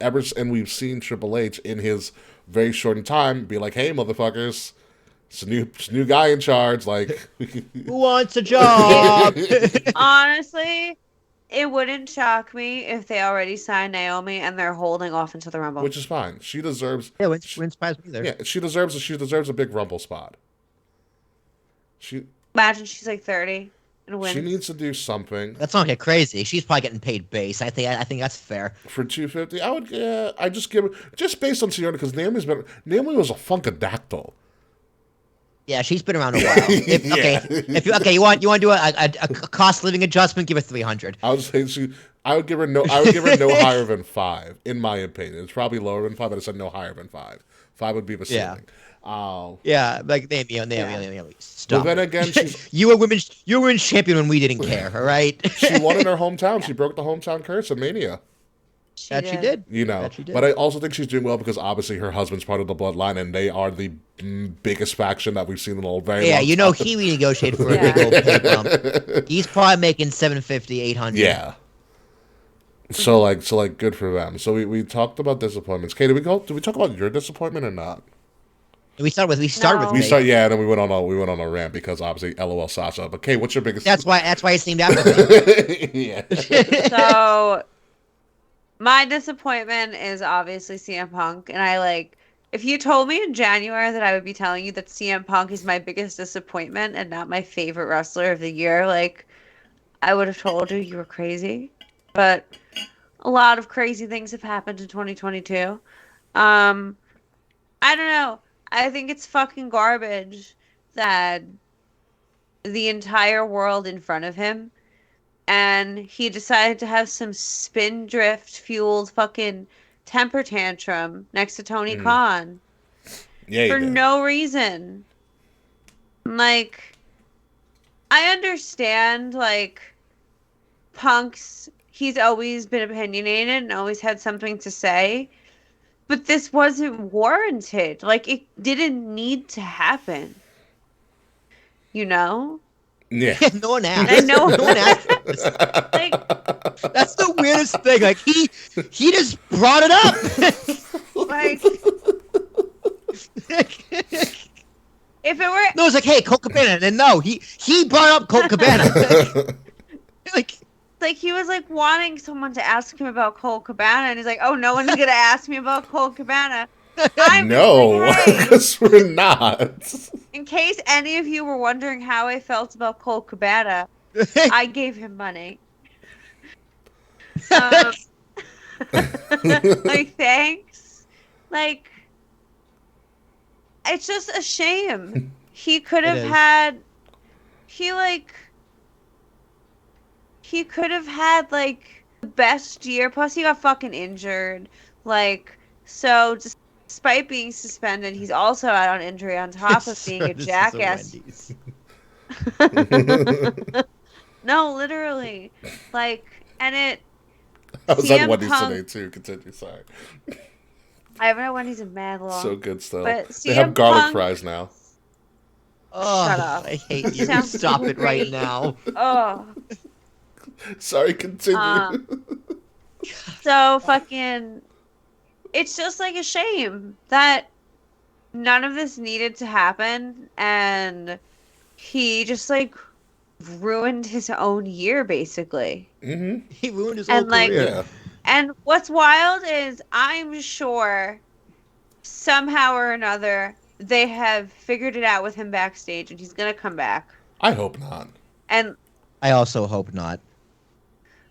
we've seen Triple H in his very short time be like, "Hey, motherfuckers, it's a new guy in charge." Like, who wants a job? Honestly, it wouldn't shock me if they already signed Naomi and they're holding off into the Rumble, which is fine. She deserves. Yeah, wouldn't surprise me either. Yeah, she deserves a big Rumble spot. Imagine she's 30 and wins. She needs to do something. That's not get crazy. She's probably getting paid base. I think that's fair. For 250, I would. Yeah, I just give her just based on seniority because Naomi was a funkadactyl. Yeah, she's been around a while. You want to do a cost living adjustment? Give her 300. I would say I would give her no higher than 5. In my opinion, it's probably lower than 5, but I said no higher than 5. 5 would be the ceiling. Yeah, like Naomi. Stop. But then again, you were women's champion when we didn't care. All right. She won in her hometown. She broke the hometown curse at Mania. She did. But I also think she's doing well because obviously her husband's part of the bloodline, and they are the biggest faction that we've seen in a very long time. He renegotiated for a big old pay bump. He's probably making $750, $800. Yeah. So good for them. So we talked about disappointments. Kay, did we talk about your disappointment or not? We started with and then we went on a rant because obviously LOL Sasha. But Kay, what's your biggest? That's why it seemed after me. Yeah. So my disappointment is obviously CM Punk, and if you told me in January that I would be telling you that CM Punk is my biggest disappointment and not my favorite wrestler of the year, I would have told you were crazy. But a lot of crazy things have happened in 2022. I don't know. I think it's fucking garbage that the entire world in front of him, and he decided to have some spindrift fueled fucking temper tantrum next to Tony Khan. Yeah, for no reason. I understand, Punk's, he's always been opinionated and always had something to say. But this wasn't warranted. It didn't need to happen. you know? Yeah. Yeah, no one asked. I know. No one asked. This. Like, That's the weirdest thing. Like he just brought it up. like if it were No, it's like, hey, Colt Cabana, and then no, he brought up Colt Cabana. like he was like wanting someone to ask him about Colt Cabana, and he's like, "Oh, no one's gonna ask me about Colt Cabana." I'm No, just like, hey, because we're not. in case any of you were wondering how I felt about Colt Cabana, I gave him money. Like, thanks. Like, it's just a shame. He could have had. He could have had like the best year. Plus, he got fucking injured. Like, so despite being suspended, he's also out on injury on top of being a jackass. No, literally. Like, and it. I was at CM Wendy's Punk- today too. Continue, sorry. I haven't had Wendy's in mad long. So good still. But They have CM garlic Punk- fries now. Oh, Shut up. I hate you. Sounds Stop it right great. now. Oh. Sorry, continue. So fucking. It's just like a shame that none of this needed to happen, and he just like ruined his own year basically. Mm-hmm. He ruined his And, whole like, career. Yeah. And what's wild is I'm sure somehow or another they have figured it out with him backstage, and he's gonna come back. I hope not. And I also hope not.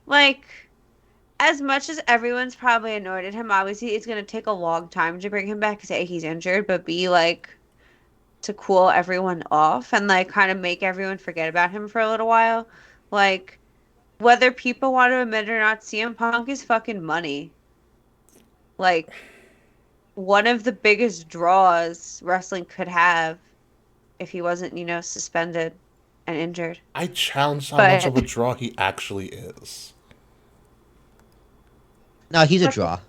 like, as much as everyone's probably annoyed at him, obviously it's gonna take a long time to bring him back. Because A, he's injured, but B, like, to cool everyone off and like kind of make everyone forget about him for a little while. Like, whether people want to admit it or not, CM Punk is fucking money. Like, one of the biggest draws wrestling could have if he wasn't, suspended and injured. I challenge how But- much of a draw he actually is. No, he's a draw.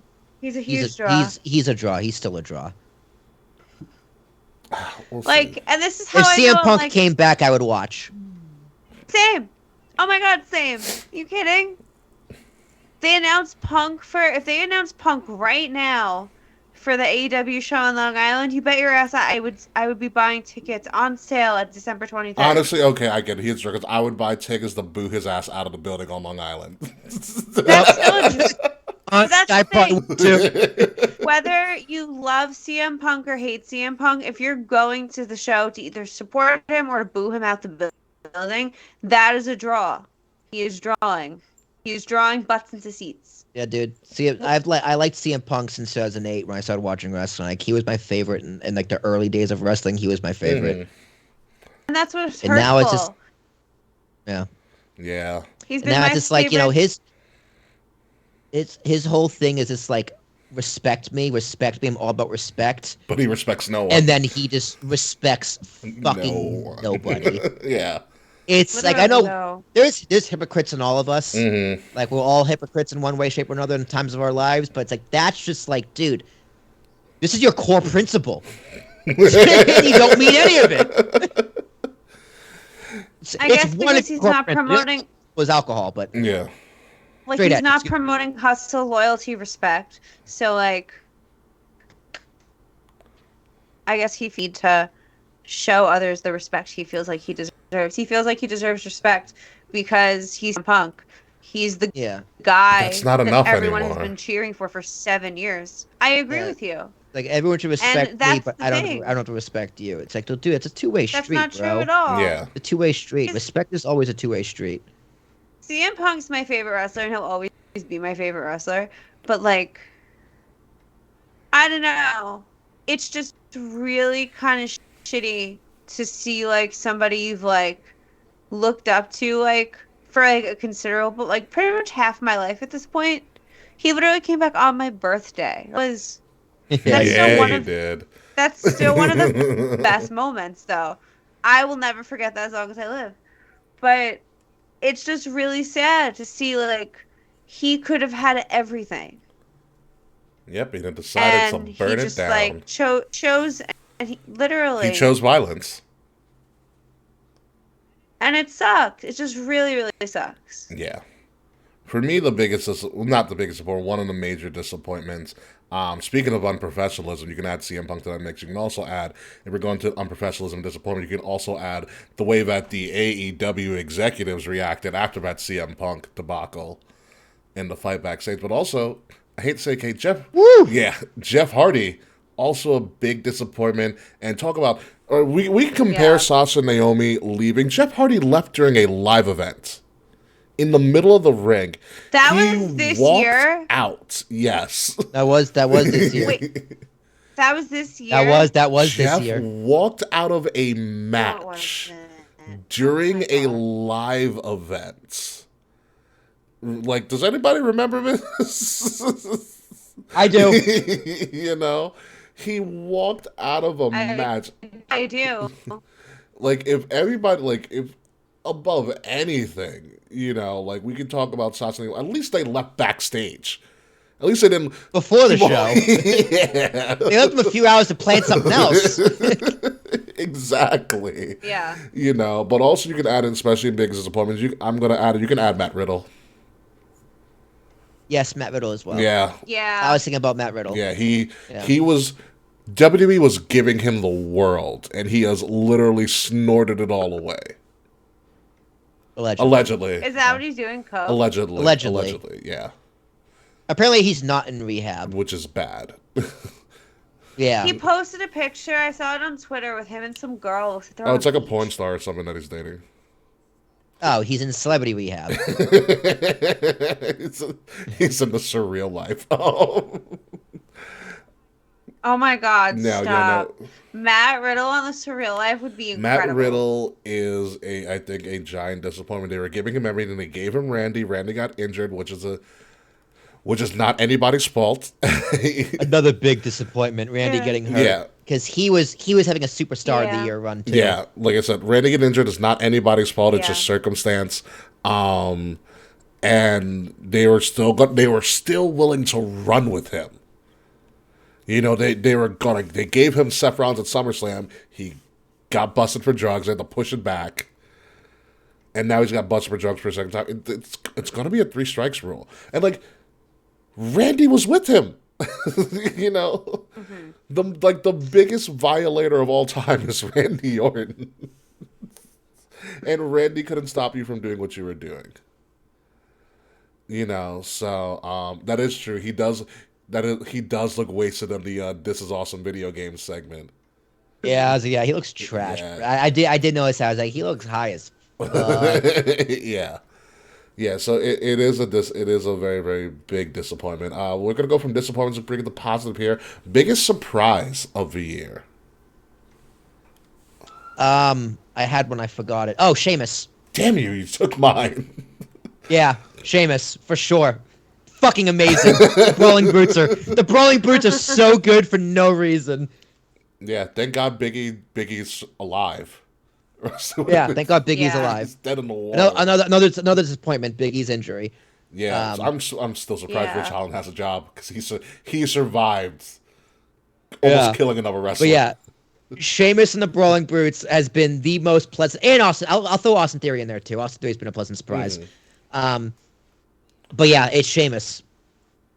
He's a huge draw. He's a draw. He's still a draw. We'll see. Like, and this is how If I CM know, Punk like, came back, I would watch. same. Oh my god, same. You kidding? If they announce Punk right now for the AEW show in Long Island, you bet your ass I would be buying tickets on sale at December 23rd. Honestly, okay, I get it. He's because I would buy tickets to boo his ass out of the building on Long Island. That's still a That's I the probably thing. would too. Whether you love CM Punk or hate CM Punk, if you're going to the show to either support him or to boo him out the building, that is a draw. He is drawing. He is drawing butts into seats. Yeah, dude. See, I liked CM Punk since 2008 when I started watching wrestling. Like, he was my favorite in like the early days of wrestling. He was my favorite. Mhm. And that's what's And hurtful. now it's just- Yeah. Yeah. He's And been now my it's just like, favorite. his whole thing is just like, respect me. I'm all about respect. But he respects no one. And then he just respects fucking No one. nobody. Yeah. It's like, I know Literally, there's hypocrites in all of us. Mm-hmm. Like, we're all hypocrites in one way, shape, or another in times of our lives. But it's like, that's just like, dude, this is your core principle. You don't mean any of it. I guess because he's not It promoting, was alcohol, but Yeah. like, Straight he's edge, not excuse- promoting hustle, loyalty, respect. So, like, I guess he feed to show others the respect he feels like he deserves. He feels like he deserves respect because he's a Punk. He's the yeah, guy That's not that enough everyone anymore. has been cheering for 7 years. I agree Yeah. with you. like everyone should respect me, that's but the I don't. thing. I don't have to respect you. It's like, dude, it's a two-way That's street, not true bro. at all. Yeah. It's a two-way street. It's- Respect is always a two-way street. CM Punk's my favorite wrestler, and he'll always be my favorite wrestler. But, like, I don't know. It's just really kind of shitty to see, like, somebody you've, like, looked up to, like, for, like, a considerable, like, pretty much half my life at this point. He literally came back on my birthday. That's still Yeah, one he of- did. still one of the best moments, though. I will never forget that as long as I live. But it's just really sad to see, like, he could have had everything. Yep, he decided And to he burn it just, down. like, chose, and he literally, He chose violence. And it sucks. It just really, really sucks. Yeah. For me, the biggest, not the biggest disappointment, one of the major disappointments. Speaking of unprofessionalism, you can add CM Punk to that mix. You can also add, if we're going to unprofessionalism and disappointment, you can also add the way that the AEW executives reacted after that CM Punk debacle in the fight backstage. But also, I hate to say, Kate, Jeff Hardy, also a big disappointment. And talk about, or we compare Sasha and Naomi leaving. Jeff Hardy left during a live event. In the middle of the ring. That was this year? Out. Yes. That was this year. Wait. That was this year? That was Jeff this year. walked out of a match during a live event. Like, does anybody remember this? I do. You know? He walked out of a match. I do. Like, if everybody, like, if above anything, you know, like, we could talk about Sasha. At least they left backstage. At least they didn't before the show. Yeah, they left them a few hours to plan something else. Exactly. Yeah. You know, but also you can add in, especially in big disappointments. I'm gonna add it. You can add Matt Riddle. Yes, Matt Riddle as well. Yeah. Yeah. I was thinking about Matt Riddle. Yeah, he was. WWE was giving him the world, and he has literally snorted it all away. Allegedly. Is that what he's doing, Coke? Allegedly, yeah. Apparently he's not in rehab. Which is bad. Yeah. He posted a picture, I saw it on Twitter, with him and some girl. Oh, it's like a porn star or something that he's dating. Oh, he's in celebrity rehab. He's in the surreal life. Oh. Oh my God! No, stop. yeah, no. Matt Riddle on the Surreal Life would be incredible. Matt Riddle is I think a giant disappointment. They were giving him everything. They gave him Randy. Randy got injured, which is not anybody's fault. Another big disappointment. Randy getting hurt. Yeah, because he was having a superstar of the year run too. Yeah, like I said, Randy getting injured is not anybody's fault. It's just circumstance. And they were still willing to run with him. You know, they gave him Seth Rollins at SummerSlam. He got busted for drugs. They had to push it back. And now he's got busted for drugs for a second time. It's going to be a 3 strikes rule. And, like, Randy was with him. You know? Mm-hmm. The biggest violator of all time is Randy Orton. And Randy couldn't stop you from doing what you were doing. You know, so that is true. He does look wasted on the "This Is Awesome" video game segment. Yeah, he looks trash. Yeah. I did notice that. I was like, he looks high as fuck. Yeah. So it is a very, very big disappointment. We're gonna go from disappointments and bring it to positive here. Biggest surprise of the year. I had one, I forgot it. Oh, Sheamus. Damn you took mine. Yeah, Sheamus for sure. Fucking amazing. The Brawling Brutes are so good for no reason. Yeah, thank God Biggie's alive. Yeah, thank God Biggie's alive. He's dead in the water. Another disappointment. Biggie's injury. Yeah, I'm still surprised Rich Holland has a job because he survived almost killing another wrestler. But yeah, Sheamus and the Brawling Brutes has been the most pleasant. And Austin, I'll throw Austin Theory in there too. Austin Theory's been a pleasant surprise. But yeah, it's Sheamus.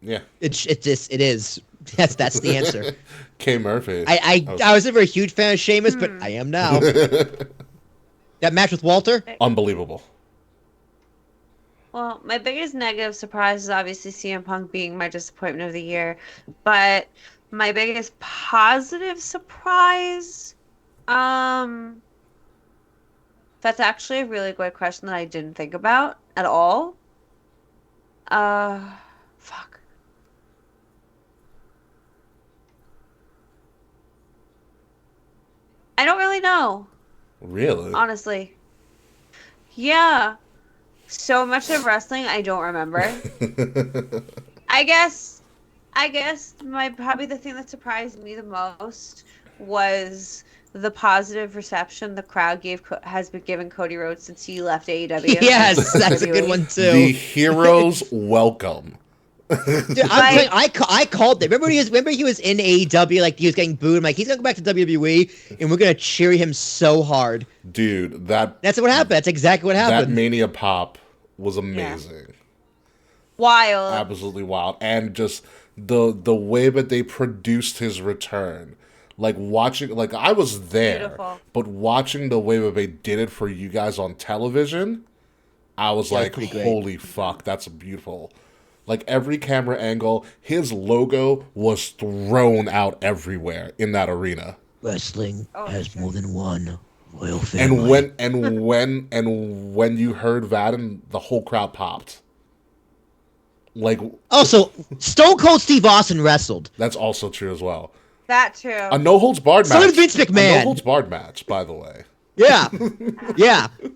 Yeah. It is. That's the answer. K. Murphy. I was never a huge fan of Sheamus, but I am now. That match with Walter? Unbelievable. Well, my biggest negative surprise is obviously CM Punk being my disappointment of the year. But my biggest positive surprise, that's actually a really good question that I didn't think about at all. Fuck. I don't really know. Really? Honestly. Yeah. So much of wrestling I don't remember. I guess probably the thing that surprised me the most was the positive reception the crowd has been giving Cody Rhodes since he left AEW. Yes, that's a good one too. The hero's welcome. Dude, I'm telling you, I called it. Remember he was in AEW, like he was getting booed. I'm like, he's gonna go back to WWE, and we're gonna cheer him so hard. Dude, That's what happened. That's exactly what that happened. Mania pop was amazing. Wild. Absolutely wild. And just the way that they produced his return. Like watching, like I was there, Beautiful. but watching the way that they did it for you guys on television, I was Yeah, like, pretty great. holy fuck, that's beautiful. Like every camera angle, his logo was thrown out everywhere in that arena. Wrestling has sure. more than one royal family. And when you heard that, and the whole crowd popped. Like Also, Stone Cold Steve Austin wrestled. that's also true as well. That too. A no holds barred So match. did Vince McMahon. A no holds barred match, by the way. Yeah, yeah. I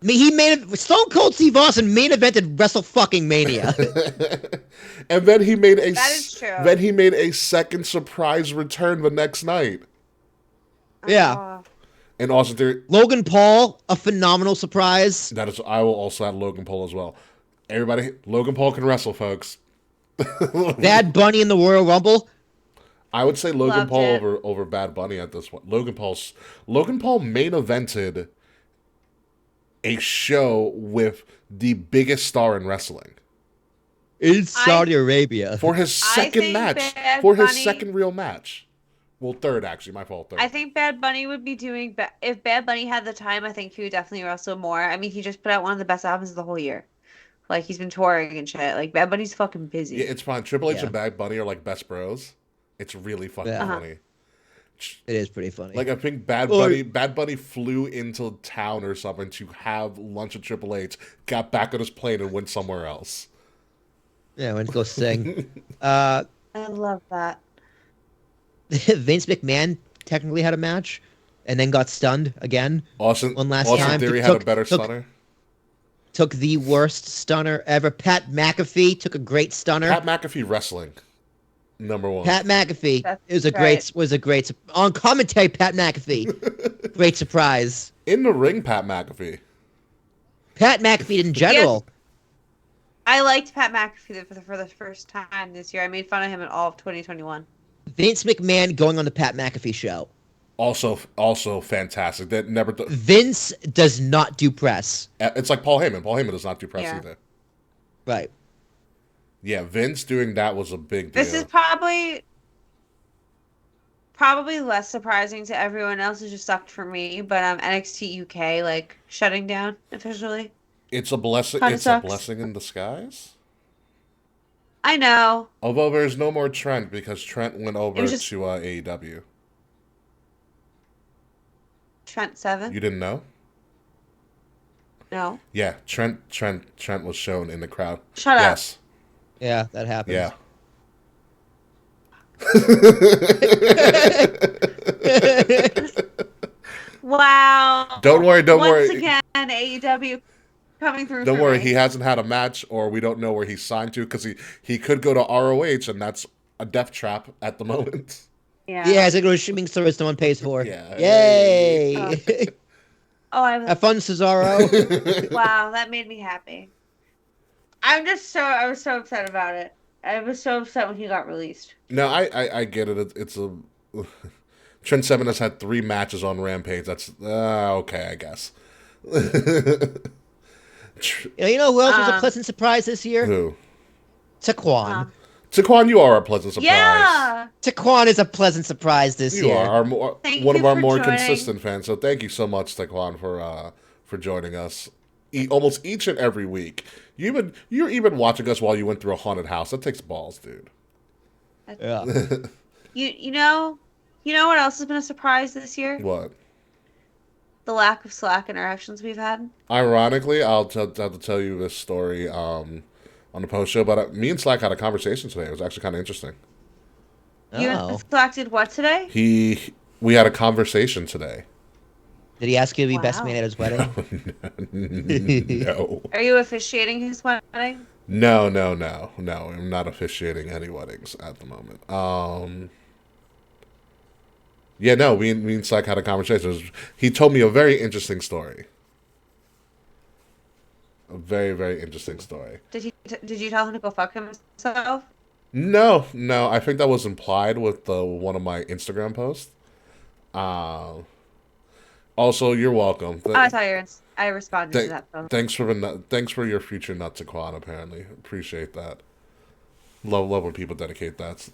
mean, Stone Cold Steve Austin main evented Wrestle fucking Mania. And then he made That is true. Then he made a second surprise return the next night. Yeah. Oh. And Austin Theory. Logan Paul, a phenomenal surprise. That is, I will also add Logan Paul as well. Everybody, Logan Paul can wrestle, folks. Bad Bunny in the Royal Rumble. I would say Logan Loved Paul it. over Bad Bunny at this point. Logan Paul main evented a show with the biggest star in wrestling In Saudi Arabia. for his second think match, Bad for his Bunny- second real match. Well, third actually, my fault. Third. I think Bad Bunny would be doing if Bad Bunny had the time. I think he would definitely wrestle more. I mean, he just put out one of the best albums of the whole year. Like he's been touring and shit. Like Bad Bunny's fucking busy. Yeah, it's fine. Triple H Yeah. and Bad Bunny are like best bros. It's really fucking Yeah. funny. It is pretty funny. Like I think Bad Bunny flew into town or something to have lunch with Triple H, got back on his plane and went somewhere else. Yeah, went to go sing. I love that. Vince McMahon technically had a match, and then got stunned again. Austin One last Austin time. Theory had a better took- stunner. Took the worst stunner ever. Pat McAfee took a great stunner. Pat McAfee wrestling, number one. Pat McAfee That's is a right. great on commentary. Pat McAfee, great surprise. In the ring, Pat McAfee. Pat McAfee in general. I liked Pat McAfee for the first time this year. I made fun of him in all of 2021. Vince McMahon going on the Pat McAfee show. Also fantastic. That never. Vince does not do press. It's like Paul Heyman. Paul Heyman does not do press Yeah. either. Right. Yeah, Vince doing that was a big deal. This is probably less surprising to everyone else. It just sucked for me. But NXT UK like shutting down officially. It's a blessing. Kinda It's sucks. a blessing in disguise. I know. Although there's no more Trent because Trent went over was just- to AEW. Trent 7. You didn't know? No. Yeah, Trent was shown in the crowd. Shut up. Yes. Yeah, that happens. Yeah. Wow. Don't worry. Once again, AEW coming through. Don't for worry. me. He hasn't had a match, or we don't know where he's signed to because he could go to ROH, and that's a death trap at the moment. Yeah. Yeah, it's like a streaming service no one pays for. Yeah. Yay! Oh, Have fun, Cesaro. wow, that made me happy. I was so upset about it. I was so upset when he got released. No, I get it. It's a Trent Seven has had 3 matches on Rampage. That's okay, I guess. You know who else was a pleasant surprise this year? Who? Taquan. Taquan, you are a pleasant surprise. Yeah. Taquan is a pleasant surprise this You year. are Thank one of you our for more joining. consistent fans. So thank you so much, Taquan, for joining us almost each and every week. You're even watching us while you went through a haunted house. That takes balls, dude. Yeah. You know what else has been a surprise this year? What? The lack of Slack interactions we've had. Ironically, I'll have to tell you this story on the post show, but me and Slack had a conversation today. It was actually kind of interesting. You and Slack did what today? We had a conversation today. Did he ask you to be best Wow. man at his wedding? No. Are you officiating his wedding? No. I'm not officiating any weddings at the moment. Yeah, no, me and Slack had a conversation. He told me a very interesting story. A very, very interesting story. Did you tell him to go fuck himself? No, I think that was implied with one of my Instagram posts. Uh, Also, you're welcome. Oh, I saw I responded to that post. Thanks for your future nut to Quan. Apparently, appreciate that. Love when people dedicate that.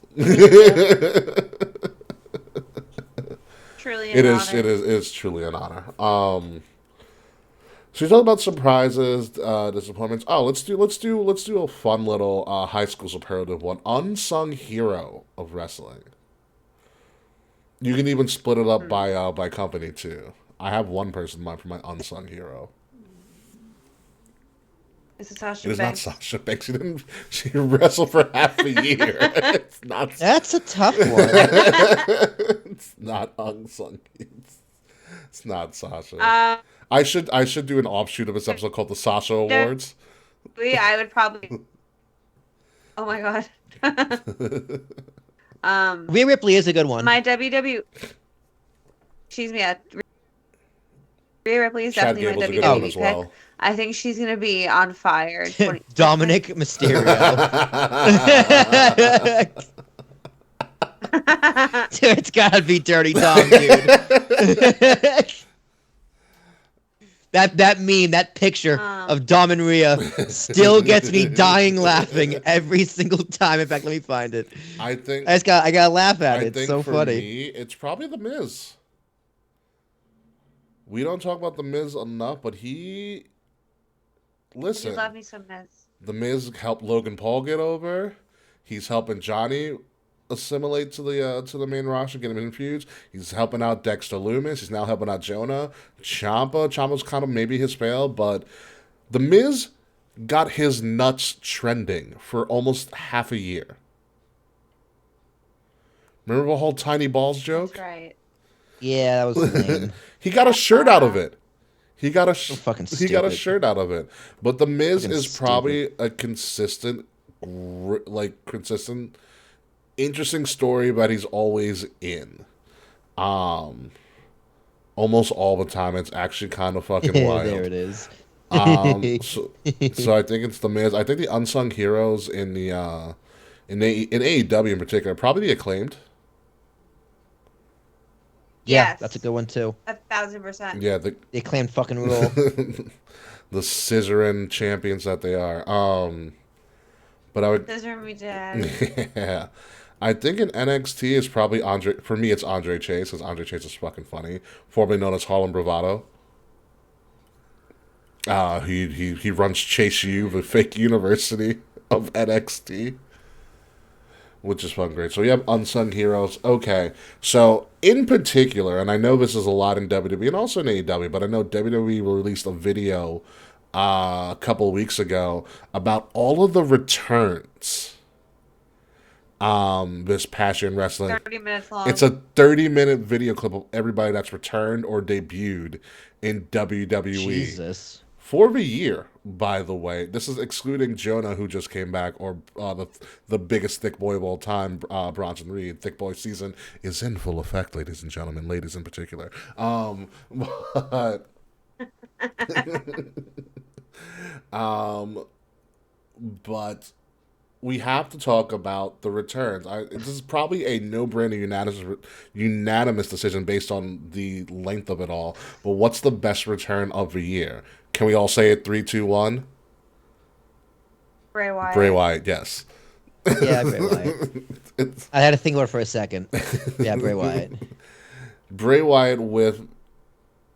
Truly an honor. It is truly an honor. So you talk about surprises, disappointments. Oh, let's do a fun little high school superlative one. Unsung hero of wrestling. You can even split it up by company too. I have one person in mind for my unsung hero. Is it Sasha It is Banks? not Sasha Banks. She wrestled for half a year. It's not. That's a tough one. It's not unsung. It's not Sasha. I should do an offshoot of this episode called the Sasha Awards. I would probably. Oh my god. Rhea Ripley is a good one. My WWE. Excuse me. Rhea Ripley is Chad definitely Gable's my a good one WWE as pick. well. I think she's gonna be on fire. Dominic Mysterio. Dude, it's gotta be Dirty Dom, dude. That meme, that picture of Dom and Rhea still gets me dying laughing every single time. In fact, let me find it. I gotta laugh at it. It's so for funny. Me, it's probably The Miz. We don't talk about The Miz enough, but listen. You love me some Miz. The Miz helped Logan Paul get over. He's helping Johnny assimilate to the main roster, get him infused. He's helping out Dexter Lumis. He's now helping out Jonah. Ciampa's kind of maybe his fail, but The Miz got his nuts trending for almost half a year. Remember the whole tiny balls joke? That's right. Yeah, that was lame. He got a shirt out of it. He got a shirt out of it. But The Miz is probably a consistent, interesting story that he's always in. Almost all the time. It's actually kind of fucking wild. There it is. So I think it's The Miz. I think the unsung heroes in AEW in particular, probably the Acclaimed. Yeah, Yes. that's a good one too. 1,000%. Yeah, the Acclaimed fucking rule. The scissoring champions that they are. But I would. Scissor me dead. Yeah, I think in NXT is probably Andre. For me, it's Andre Chase because Andre Chase is fucking funny, formerly known as Harlem Bravado. He runs Chase U, the fake university of NXT. Which is fucking great. So you have unsung heroes. Okay. So in particular, and I know this is a lot in WWE and also in AEW, but I know WWE released a video a couple of weeks ago about all of the returns this past year in wrestling. 30 minutes long. It's a 30-minute video clip of everybody that's returned or debuted in WWE. Jesus. For the year, by the way. This is excluding Jonah, who just came back, or the biggest thick boy of all time, Bronson Reed. Thick boy season is in full effect, ladies and gentlemen. Ladies in particular. But we have to talk about the returns. This is probably a no-brainer unanimous decision based on the length of it all. But what's the best return of the year? Can we all say it? 3, 2, 1? Bray Wyatt. Bray Wyatt, yes. Yeah, Bray Wyatt. I had to think about it for a second. Yeah, Bray Wyatt. Bray Wyatt with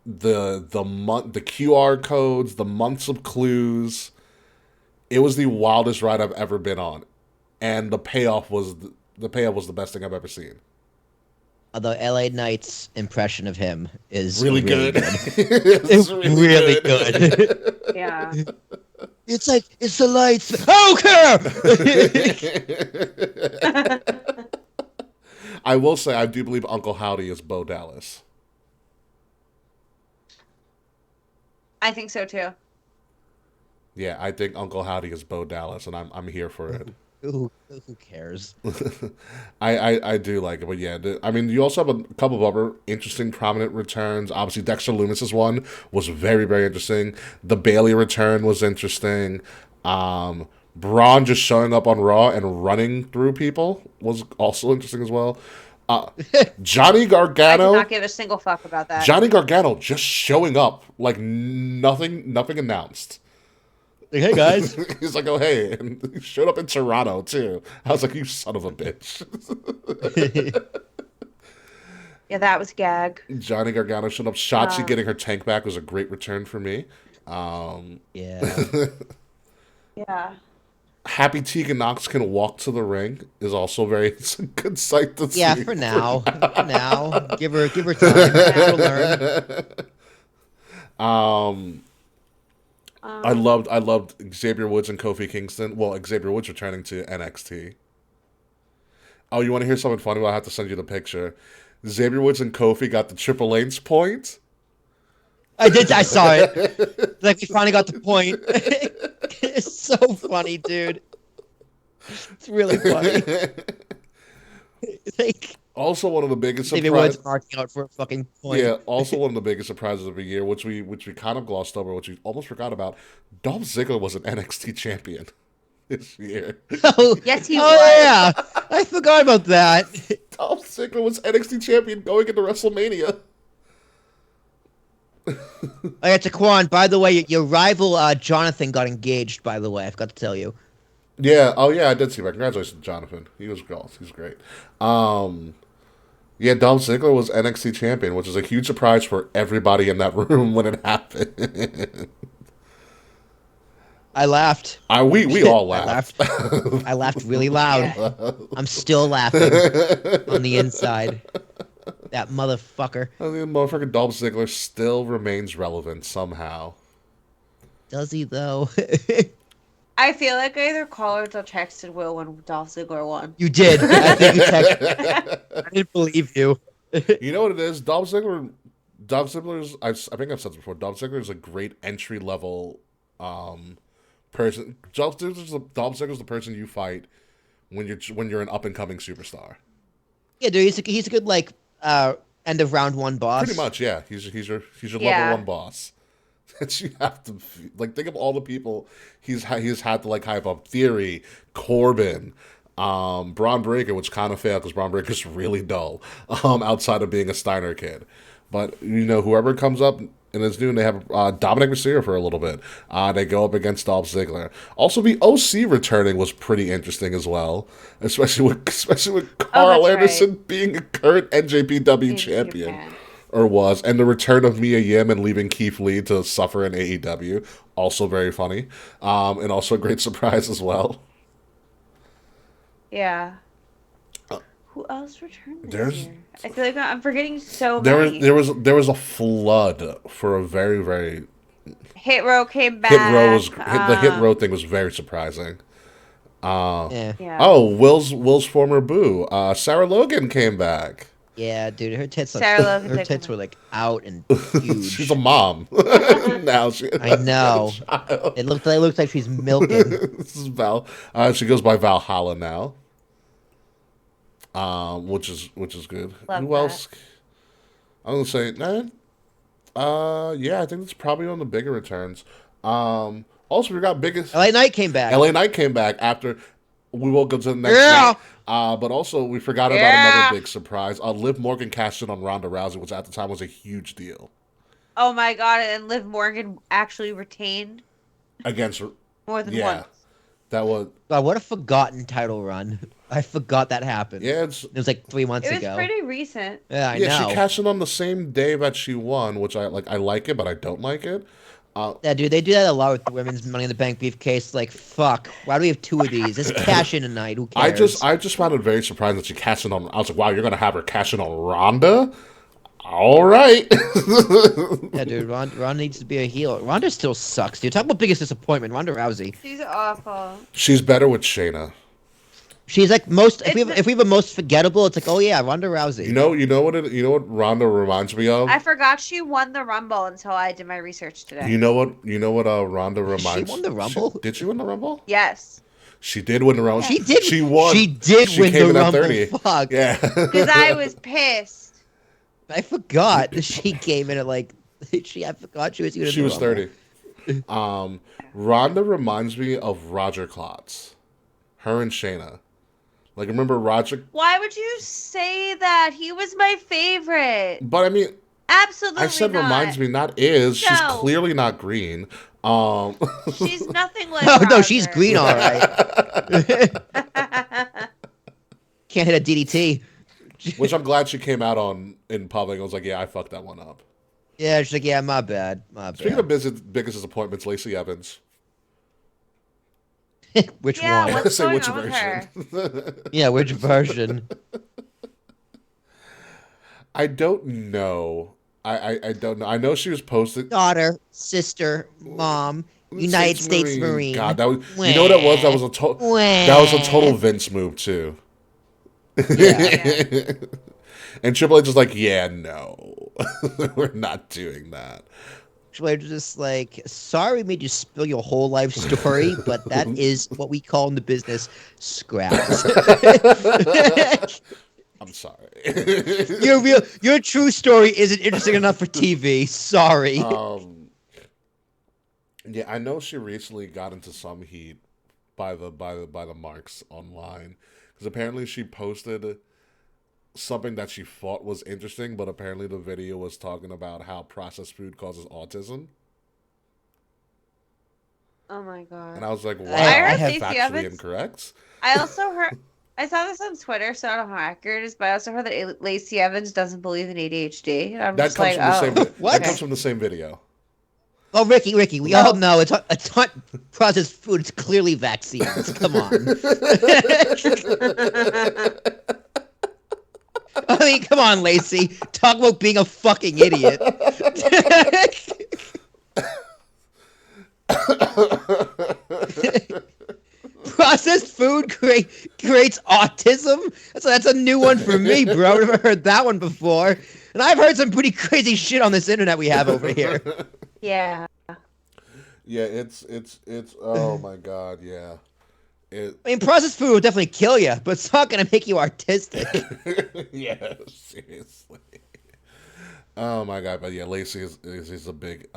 the QR codes, the months of clues. It was the wildest ride I've ever been on, and the payoff was the best thing I've ever seen. Although LA Knight's impression of him is really good. It's really good. Yeah. It's like, it's the lights. I don't care! I will say, I do believe Uncle Howdy is Bo Dallas. I think so too. Yeah, I think Uncle Howdy is Bo Dallas, and I'm here for it. Who cares? I do like it, but yeah, I mean, you also have a couple of other interesting, prominent returns. Obviously, Dexter Lumis's one was very, very interesting. The Bailey return was interesting. Braun just showing up on Raw and running through people was also interesting as well. Johnny I did Gargano, not give a single fuck about that. Johnny Gargano just showing up like nothing announced. Like, hey guys. He's like, oh hey, and he showed up in Toronto too. I was like, you son of a bitch. Yeah, that was gag. Johnny Gargano showed up. Shotzi getting her tank back was a great return for me. Yeah. Yeah. Happy Tegan Knox can walk to the ring is also it's a good sight to see. Yeah, for now. For now. Give her time. She'll learn. I loved Xavier Woods and Kofi Kingston. Well, Xavier Woods returning to NXT. Oh, you want to hear something funny? Well, I have to send you the picture. Xavier Woods and Kofi got the Triple H point. I saw it. Like, we finally got the point. It's so funny, dude. It's really funny. Like, also, one of the biggest Xavier surprises. Woods marking out for a fucking point. Yeah, also one of the biggest surprises of the year, which we kind of glossed over, which we almost forgot about. Dolph Ziggler was an NXT champion this year. Oh, Yes, he oh was. yeah, I forgot about that. Dolph Ziggler was NXT champion going into WrestleMania. Oh yeah, Taquan, by the way, your rival Jonathan got engaged, by the way. I forgot to tell you. Yeah, oh yeah, I did see that. Congratulations to Jonathan. He was great. Yeah, Dolph Ziggler was NXT champion, which is a huge surprise for everybody in that room when it happened. I laughed. We all laughed. I laughed really loud. I'm still laughing on the inside. That motherfucker. I mean, motherfucker Dolph Ziggler still remains relevant somehow. Does he, though? I feel like I either called or texted Will when Dolph Ziggler won. You did. I think you texted. I didn't believe you. You know what it is? Dolph Ziggler's, I think I've said this before, Dolph Ziggler is a great entry-level person. Dolph Ziggler's the person you fight when you're an up-and-coming superstar. Yeah, dude, he's a good, like, end of round one boss. Pretty much, yeah. He's your Yeah. level one boss. That you have to like think of all the people he's had to like hype up. Theory, Corbin, Braun Breaker, which kind of failed because Braun Breaker's really dull. Outside of being a Steiner kid, but you know whoever comes up and is new, and they have Dominic Mysterio for a little bit. They go up against Dolph Ziggler. Also, the OC returning was pretty interesting as well, especially with Carl Anderson being a current NJPW champion. Or was, and the return of Mia Yim and leaving Keith Lee to suffer in AEW, also very funny, and also a great surprise as well. Yeah. Who else returned this year? I feel like I'm forgetting so many. There was a flood for a very, very. Hit Row came back. The Hit Row thing was very surprising. Yeah. Oh, Will's former boo, Sarah Logan came back. Yeah, dude, her tits were like out and huge. She's a mom now. I know. It looked like she's milking. This is Val. She goes by Valhalla now. Which is good. Love Who that. else? I'm gonna say, yeah, I think that's probably one of the bigger returns. Also, we got biggest. LA Knight came back. LA Knight came back after. We will go to the next. Yeah. But also, we forgot about another big surprise. Liv Morgan cashed in on Ronda Rousey, which at the time was a huge deal. Oh my god! And Liv Morgan actually retained Against more than once. That was. God, what a forgotten title run. I forgot that happened. Yeah, it was like 3 months ago. It was pretty recent. Yeah, I know. She cashed in on the same day that she won, which I like. I like it, but I don't like it. Yeah, dude, they do that a lot with the women's Money in the Bank briefcase. Like, fuck, why do we have 2 of these? Let's cash in tonight. Who cares? I just found it very surprising that she cashed in on. I was like, wow, you're gonna have her cash in on Ronda? All right. Yeah, dude, Ronda needs to be a heel. Ronda still sucks, dude. Talk about biggest disappointment, Ronda Rousey. She's awful. She's better with Shayna. She's like most. If we have a most forgettable, it's like, oh yeah, Ronda Rousey. You know what Ronda reminds me of? I forgot she won the Rumble until I did my research today. You know what Ronda reminds. She won the Rumble. Did she win the Rumble? Yes. She did win the Rumble. She did. She won. She did She win came the in at Rumble. 30. Fuck. Yeah. Because I was pissed. I forgot that she came in at like. I forgot she was even. She was 30. Ronda reminds me of Roger Klotz. Her and Shayna. Like, remember Roger? Why would you say that? He was my favorite. But I mean, Absolutely I said not. reminds me, not is. She's No. clearly not green. She's nothing like Oh Roger. no, she's green, all right. Can't hit a DDT. Which I'm glad she came out in public. I was like, yeah, I fucked that one up. Yeah, she's like, yeah, my bad. Speaking of biggest disappointments, Lacey Evans. Which Yeah, one? what's Say going which on with her? version. Yeah, which version? I don't know. I don't know. I know she was posted. Daughter, sister, mom, United States Marine. God, that was. You know what that was? That was a total Vince move too. Yeah. And Triple H is like, yeah, no, we're not doing that. Triple H was just like, sorry we made you spill your whole life story, but that is what we call in the business scraps. I'm sorry. Your true story isn't interesting enough for TV. Sorry. Yeah, I know she recently got into some heat by the marks online because apparently she posted something that she thought was interesting, but apparently the video was talking about how processed food causes autism. Oh my god. And I was like, wow, I heard that's Stacey factually Evans. incorrect. I also heard. I saw this on Twitter, so I don't know how accurate it is, but I also heard that Lacey Evans doesn't believe in ADHD. And I'm That just comes like, from the same. What? That comes from the same video. Oh, Ricky, we all know it's not processed food. It's clearly vaccines. Come on. I mean, come on, Lacey. Talk about being a fucking idiot. Processed food creates autism? That's a new one for me, bro. I've never heard that one before. And I've heard some pretty crazy shit on this internet we have over here. yeah. Yeah, it's oh my god, yeah. I mean, processed food will definitely kill you, but it's not going to make you artistic. Yeah, seriously. Oh my god, but yeah, Lacey is a big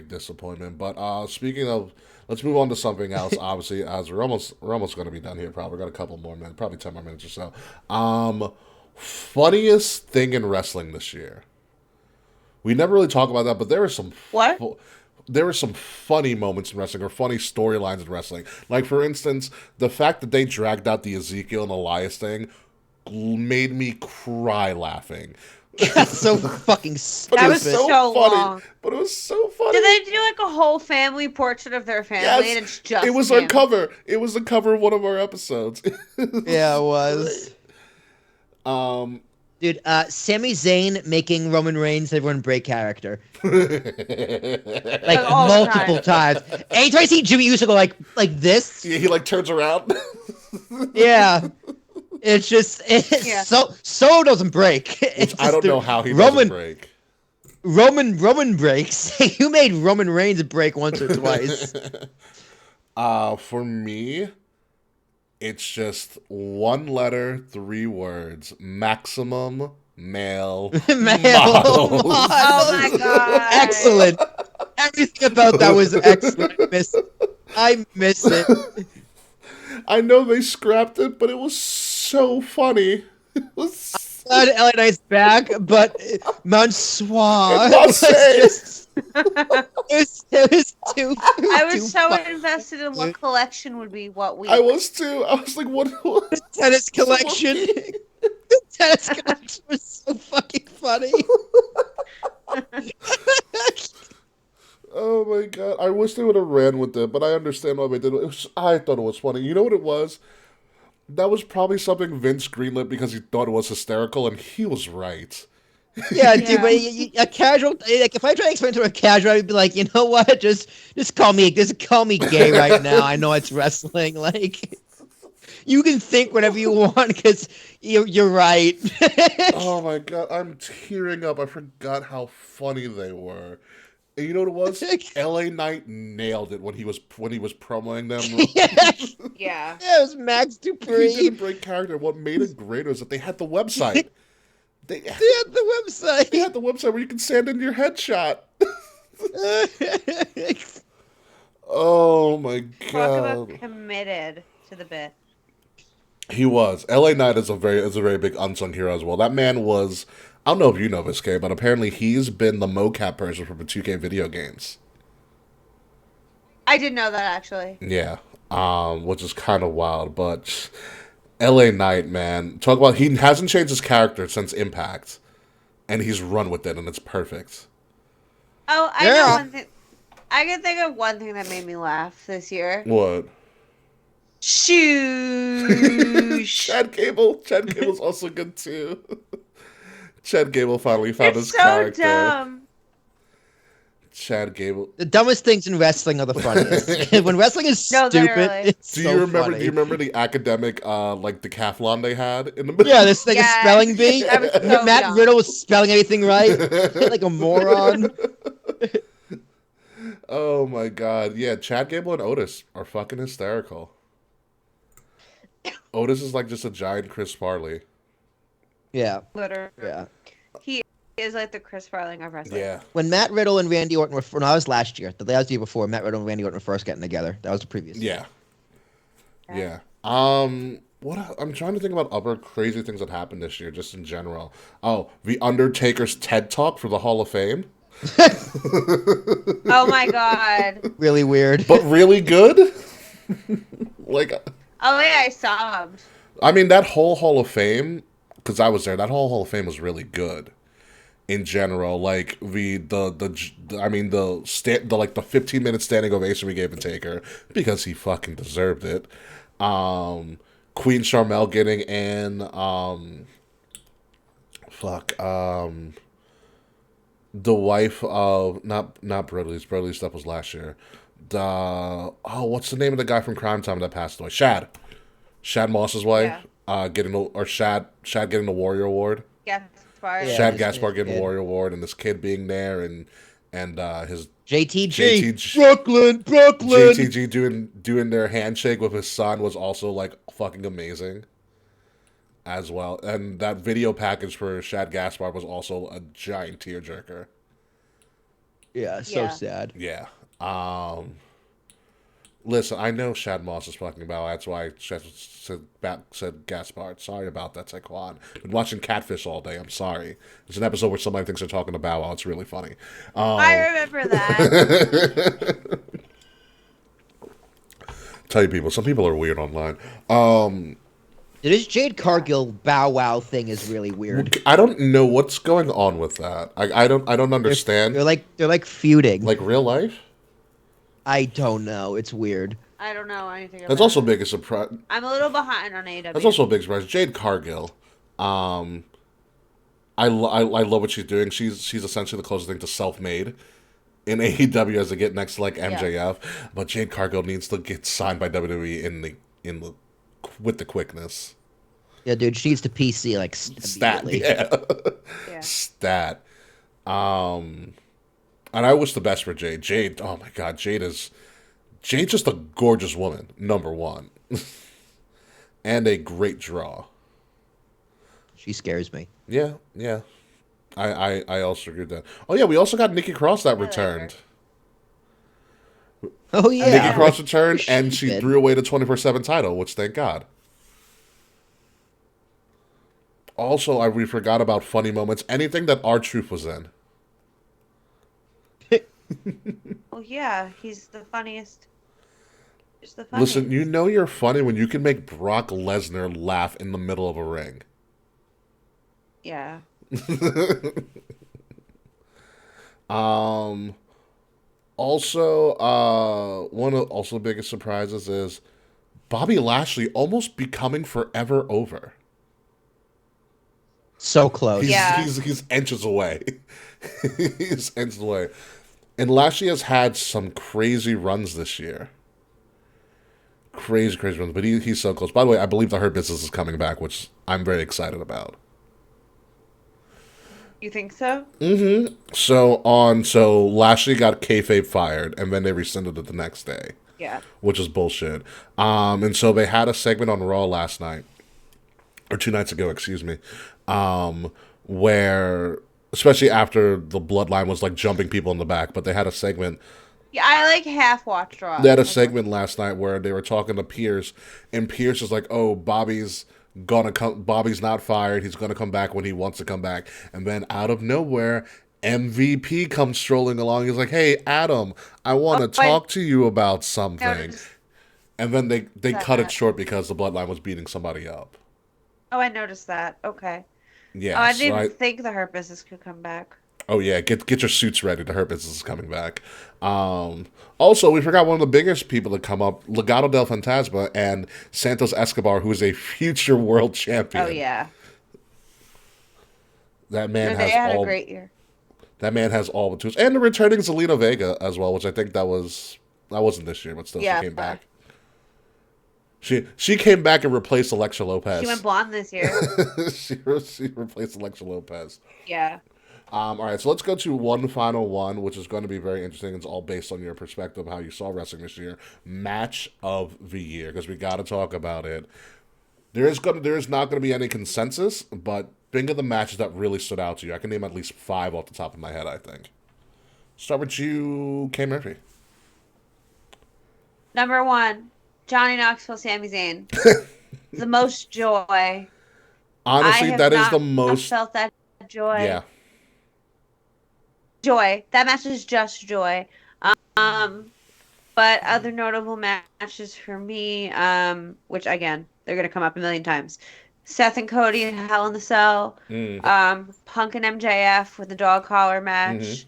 disappointment. But speaking of, let's move on to something else. Obviously, as we're almost going to be done here. Probably got a couple more minutes, probably 10 more minutes or so. Funniest thing in wrestling this year. We never really talk about that, but there are some there were some funny moments in wrestling or funny storylines in wrestling. Like, for instance, the fact that they dragged out the Ezekiel and Elias thing made me cry laughing. That's so fucking stupid. That was so funny. long. But it was so funny. Did they do like a whole family portrait of their family? Yes, And it's just it was him? our cover. It was the cover of one of our episodes. Yeah, it was. Dude, Sami Zayn making Roman Reigns everyone break character. Like all the multiple times. Anytime I see Jimmy Uso go like this. Yeah, he like turns around. Yeah. It's just so doesn't break. Which I don't know how he doesn't break. Roman breaks. You made Roman Reigns break once or twice. For me, it's just one letter, 3 words. Maximum male models. Oh my god! Excellent. Everything about that was excellent. I miss it. I know they scrapped it, but it was so funny. It was Glad LA Knight's back, but Mansoir it was too. I was too so funny. invested in what collection would be what week. I was too. I was like, what? The tennis collection. The tennis collection was so fucking funny. Oh my god! I wish they would have ran with it, but I understand why they did it. I thought it was funny. You know what it was? That was probably something Vince greenlit because he thought it was hysterical, and he was right. Yeah, dude, but a casual, like, if I try to explain to a casual, I'd be like, you know what? Just call me gay right now. I know it's wrestling. Like, you can think whatever you want because you're right. Oh my god, I'm tearing up. I forgot how funny they were. And you know what it was? LA Knight nailed it when he was promoting them. Yes. Yeah. Yeah, it was Max He Dupree. didn't break character. What made it great was that they had the website. They They had the website. had the website where you can send in your headshot. Oh my Talk god. about committed to the bit. He was. LA Knight is a very big unsung hero as well. That man was, I don't know if you know this, Kay, but apparently he's been the mocap person for the 2K video games. I didn't know that actually. Yeah. Which is kind of wild, but LA Knight, man, talk about, he hasn't changed his character since Impact, and he's run with it, and it's perfect. Oh, I Yeah. know one thing. I can think of one thing that made me laugh this year. What? Shoosh. Chad Gable's also good too. Chad Gable finally found It's his so character. dumb. Chad Gable. The dumbest things in wrestling are the funniest. When wrestling is No, stupid, literally. it's Do so you remember? funny. Do you remember the academic like decathlon they had in the middle? Yeah, this thing is Yes. spelling bee. That was so Matt dumb. Riddle was spelling everything right, like a moron. Oh my god! Yeah, Chad Gable and Otis are fucking hysterical. Otis is like just a giant Chris Farley. Yeah, Literally. yeah. He is like the Chris Farling of wrestling. Yeah. When Matt Riddle and Randy Orton were, no, that was last year. The last year before, Matt Riddle and Randy Orton were first getting together. That was the previous year. Yeah. I'm trying to think about other crazy things that happened this year, just in general. Oh, the Undertaker's TED Talk for the Hall of Fame, Oh my god. Really weird. but really good. Like, Oh yeah, I sobbed. I mean, that whole Hall of Fame, because I was there. That whole Hall of Fame was really good. In general, like the 15-minute standing ovation we gave the Taker because he fucking deserved it. Queen Charmel getting in. The wife of not Bradley's stuff was last year. What's the name of the guy from Crime Time that passed away? Shad Moss's wife. Shad getting the Warrior Award. Gaspar. Yeah. Shad this Gaspar kid, getting the yeah. Warrior Award, and this kid being there, and his JTG. Brooklyn. JTG doing their handshake with his son was also like fucking amazing as well. And that video package for Shad Gaspar was also a giant tearjerker. Yeah, so Yeah. sad. Yeah. Listen, I know Shad Moss is fucking about. That's why I said Gaspard. Sorry about that, Taekwon. Been watching Catfish all day. I'm sorry. It's an episode where somebody thinks they're talking about Wow. It's really funny. I remember that. Tell you people, some people are weird online. This Jade Cargill Bow Wow thing is really weird. I don't know what's going on with that. I don't understand. They're like feuding. Like real life. I don't know. It's weird. I don't know anything about That's also a it. big surprise. I'm a little behind on AEW. That's also a big surprise. Jade Cargill. I love what she's doing. She's essentially the closest thing to self-made in AEW as they get next to like MJF. But Jade Cargill needs to get signed by WWE in the with the quickness. Yeah, dude, she needs to PC like Stat. immediately. Yeah. Stat. And I wish the best for Jade. Jade, oh my god, Jade's just a gorgeous woman, number one. And a great draw. She scares me. Yeah. I also agree with that. Oh yeah, we also got Nikki Cross that returned. Oh yeah. Nikki Cross returned and she Stupid. threw away the 24/7 title, which thank God. Also, we forgot about funny moments. Anything that R-Truth was in. Well, yeah, he's the funniest. He's the funniest. Listen, you know you're funny when you can make Brock Lesnar laugh in the middle of a ring. Yeah. Also, one of the biggest surprises is Bobby Lashley almost becoming forever over. So close. He's inches away. He's inches away. And Lashley has had some crazy runs this year. Crazy runs. But he's so close. By the way, I believe the Hurt Business is coming back, which I'm very excited about. You think so? Mm-hmm. So Lashley got kayfabe fired, and then they rescinded it the next day, Yeah. which is bullshit. And so they had a segment on Raw last night, or 2 nights ago, excuse me, where, especially after the Bloodline was like jumping people in the back, but they had a segment. Yeah, I like half watched Raw. They had a segment last night where they were talking to Pierce, and Pierce is like, "Oh, Bobby's gonna come. Bobby's not fired. He's gonna come back when he wants to come back." And then out of nowhere, MVP comes strolling along. He's like, "Hey, Adam, I want to talk to you about something." And then they cut it short because the Bloodline was beating somebody up. Oh, I noticed that. Okay. Yeah. Oh, I didn't even think the Hurt Business could come back. Oh yeah, get your suits ready. The Hurt Business is coming back. Also, we forgot one of the biggest people to come up: Legado del Fantasma and Santos Escobar, who is a future world champion. Oh yeah, that man they had a great year. That man has all the tools, and the returning Zelina Vega as well, which I think that wasn't this year, but still she came back. She came back and replaced Alexa Lopez. She went blonde this year. she replaced Alexa Lopez. Yeah. All right, so let's go to one final one, which is going to be very interesting. It's all based on your perspective, how you saw wrestling this year. Match of the year, because we got to talk about it. There is not going to be any consensus, but think of the matches that really stood out to you. I can name at least 5 off the top of my head, I think. Start with you, K. Murphy. Number 1, Johnny Knoxville, Sami Zayn. The most joy. Honestly, that is the most. I felt that joy. Yeah. Joy. That match is just joy. But other notable matches for me, which again, they're gonna come up a million times. Seth and Cody in Hell in the Cell. Punk and MJF with the dog collar match.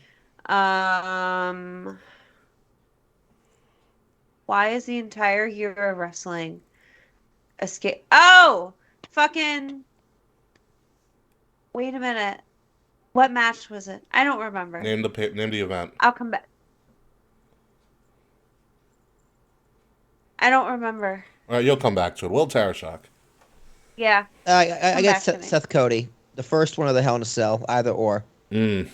Why is the entire year of wrestling escape? Oh, fucking. Wait a minute. What match was it? I don't remember. Name the event. I'll come back. I don't remember. All right, you'll come back to it. Will Tarashak. Yeah. I guess Seth Cody. The first one of the Hell in a Cell, either or. Is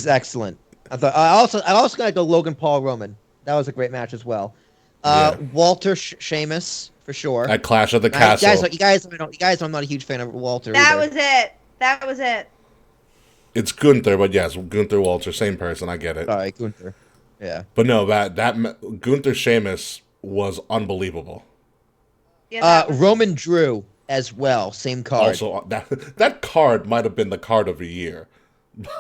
excellent. I also gotta go Logan Paul Roman. That was a great match as well. Walter Sheamus for sure. At Clash of the Castle. You guys know I'm not a huge fan of Walter. That was it. It's Gunther, but yes, Gunther Walter, same person. I get it. All right, Gunther. Yeah. But no, that Gunther Sheamus was unbelievable. Yeah, Roman Drew as well, same card. Also, that card might have been the card of the year.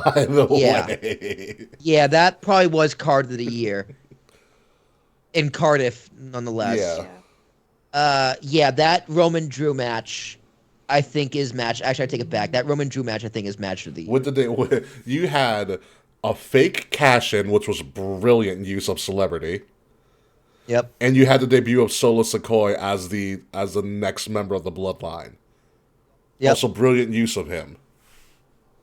By the way. Yeah, that probably was card of the year. In Cardiff, nonetheless. Yeah. That Roman Drew match, I think is match. Actually, I take it back. That Roman Drew match, I think, is match of the year. You had a fake cash-in, which was brilliant use of celebrity. Yep. And you had the debut of Solo Sikoa as the next member of the Bloodline. Yep. Also, brilliant use of him.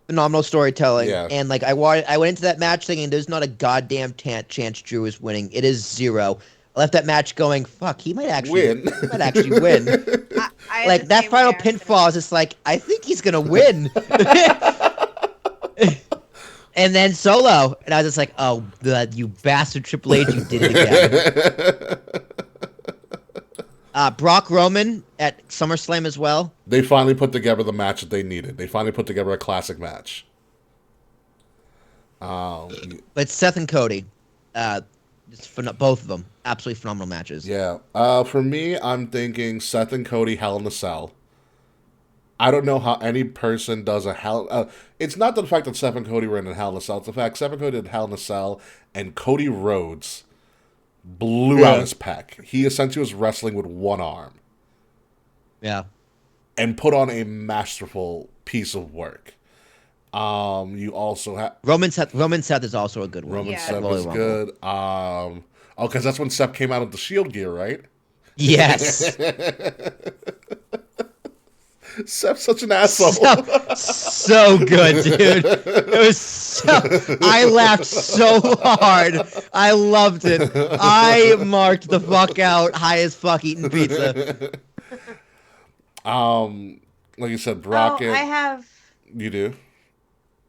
Phenomenal storytelling. Yeah. And I went into that match thinking there's not a goddamn chance Drew is winning. It is 0. I left that match going, fuck, he might actually win. I that final pinfall is just like, I think he's gonna win. And then Solo, and I was just like, oh, you bastard Triple H, you did it again. Brock Roman at SummerSlam as well. They finally put together the match that they needed. They finally put together a classic match. But Seth and Cody, both of them, absolutely phenomenal matches. Yeah. For me, I'm thinking Seth and Cody, Hell in a Cell. I don't know how any person does a Hell... it's not the fact that Seth and Cody were in a Hell in a Cell. It's the fact Seth and Cody did Hell in a Cell, and Cody Rhodes blew out his pec. He essentially was wrestling with one arm. Yeah. And put on a masterful piece of work. You also have... Roman Seth is also a good one. Roman Seth is good. Because that's when Seth came out of the Shield gear, right? Yes. Seth's such an asshole. So good, dude. It was I laughed so hard. I loved it. I marked the fuck out, high as fuck eating pizza. Like you said, Brock. I have You do?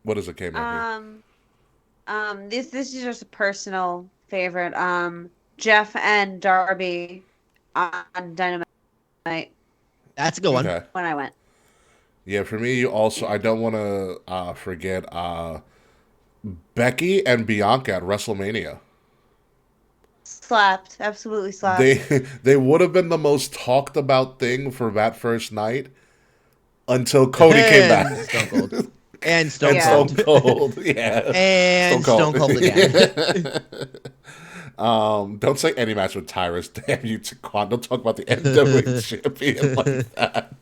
What is it, K Murphy? This is just a personal favorite. Jeff and Darby on Dynamite That's a good one. Okay. when I went. Yeah, for me, also, I don't want to forget Becky and Bianca at WrestleMania. Slapped, absolutely They slapped. they would have been the most talked about thing for that first night until Cody came back. And Stone Cold. And Stone And Yeah. Cold. Stone Cold, yeah. And Stone Cold again. Don't say any match with Tyrus. Damn you, Taquan. Don't talk about the NWA champion like that.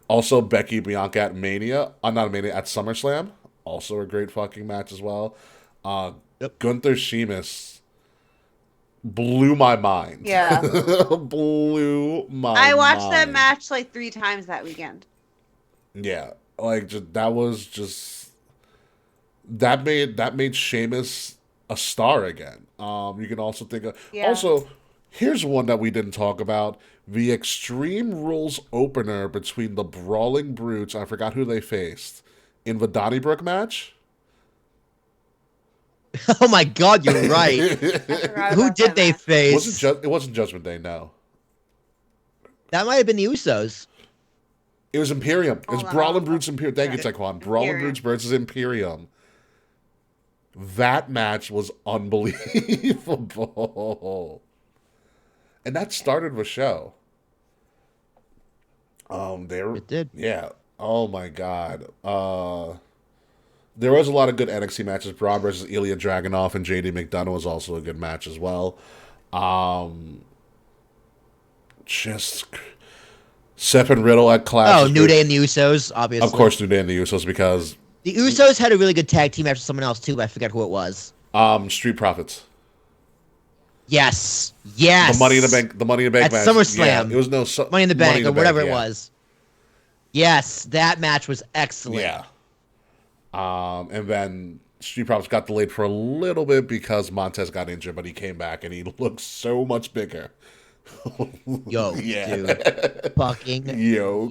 Also, Becky Bianca at Mania. Not Mania, at SummerSlam. Also a great fucking match as well. Yep. Gunther Sheamus blew my mind. Yeah. Blew my I watched that mind. match like 3 times that weekend. Yeah. Like, that made Sheamus a star again. You can also think of Yeah. also here's one that we didn't talk about: the Extreme Rules opener between the Brawling Brutes. I forgot who they faced in the Donnybrook match. Oh my God, you're right. I forgot Who about did that they match. face? It wasn't Judgment Day. No, That might have been the Usos. it was Imperium. It was Hold on, Brawling hold on. Brutes Imperium. Thank you, Taekwon. Brawling Imperium. Brutes versus Imperium. That match was unbelievable. And that started the show. It did. Yeah. Oh my God. There was a lot of good NXT matches. Braun versus Ilya Dragunov and JD McDonough was also a good match as well. Just Seth and Riddle at Clash. Oh, is New good. Day and the Usos, obviously. Of course, New Day and the Usos because The Usos had a really good tag team match with someone else too, but I forget who it was. Street Profits. Yes. Yes. The Money in the Bank. The Money in the Bank At match. SummerSlam. Yeah, it was Money in the Bank or whatever it yeah. was. Yes, that match was excellent. Yeah. And then Street Profits got delayed for a little bit because Montez got injured, but he came back and he looked so much bigger. Yo, Yeah. dude. Fucking Yo.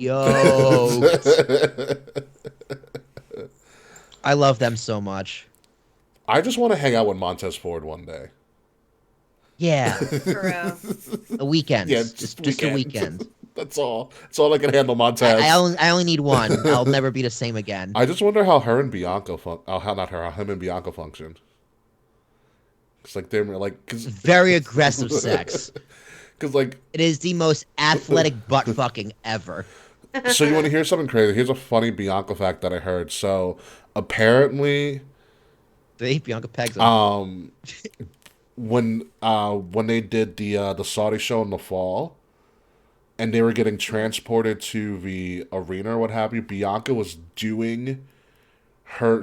I love them so much. I just want to hang out with Montez Ford one day. Yeah. For real. A weekend. Yeah, just a weekend. That's all. That's all I can handle, Montez. I only need one. I'll never be the same again. I just wonder how her and Bianca how him and Bianca functioned. It's like they're like Very aggressive sex. because like It is the most athletic butt fucking ever. so you want to hear something crazy? Here's a funny Bianca fact that I heard. So apparently, Bianca pegs him. when they did the Saudi show in the fall, and they were getting transported to the arena or what have you, Bianca was doing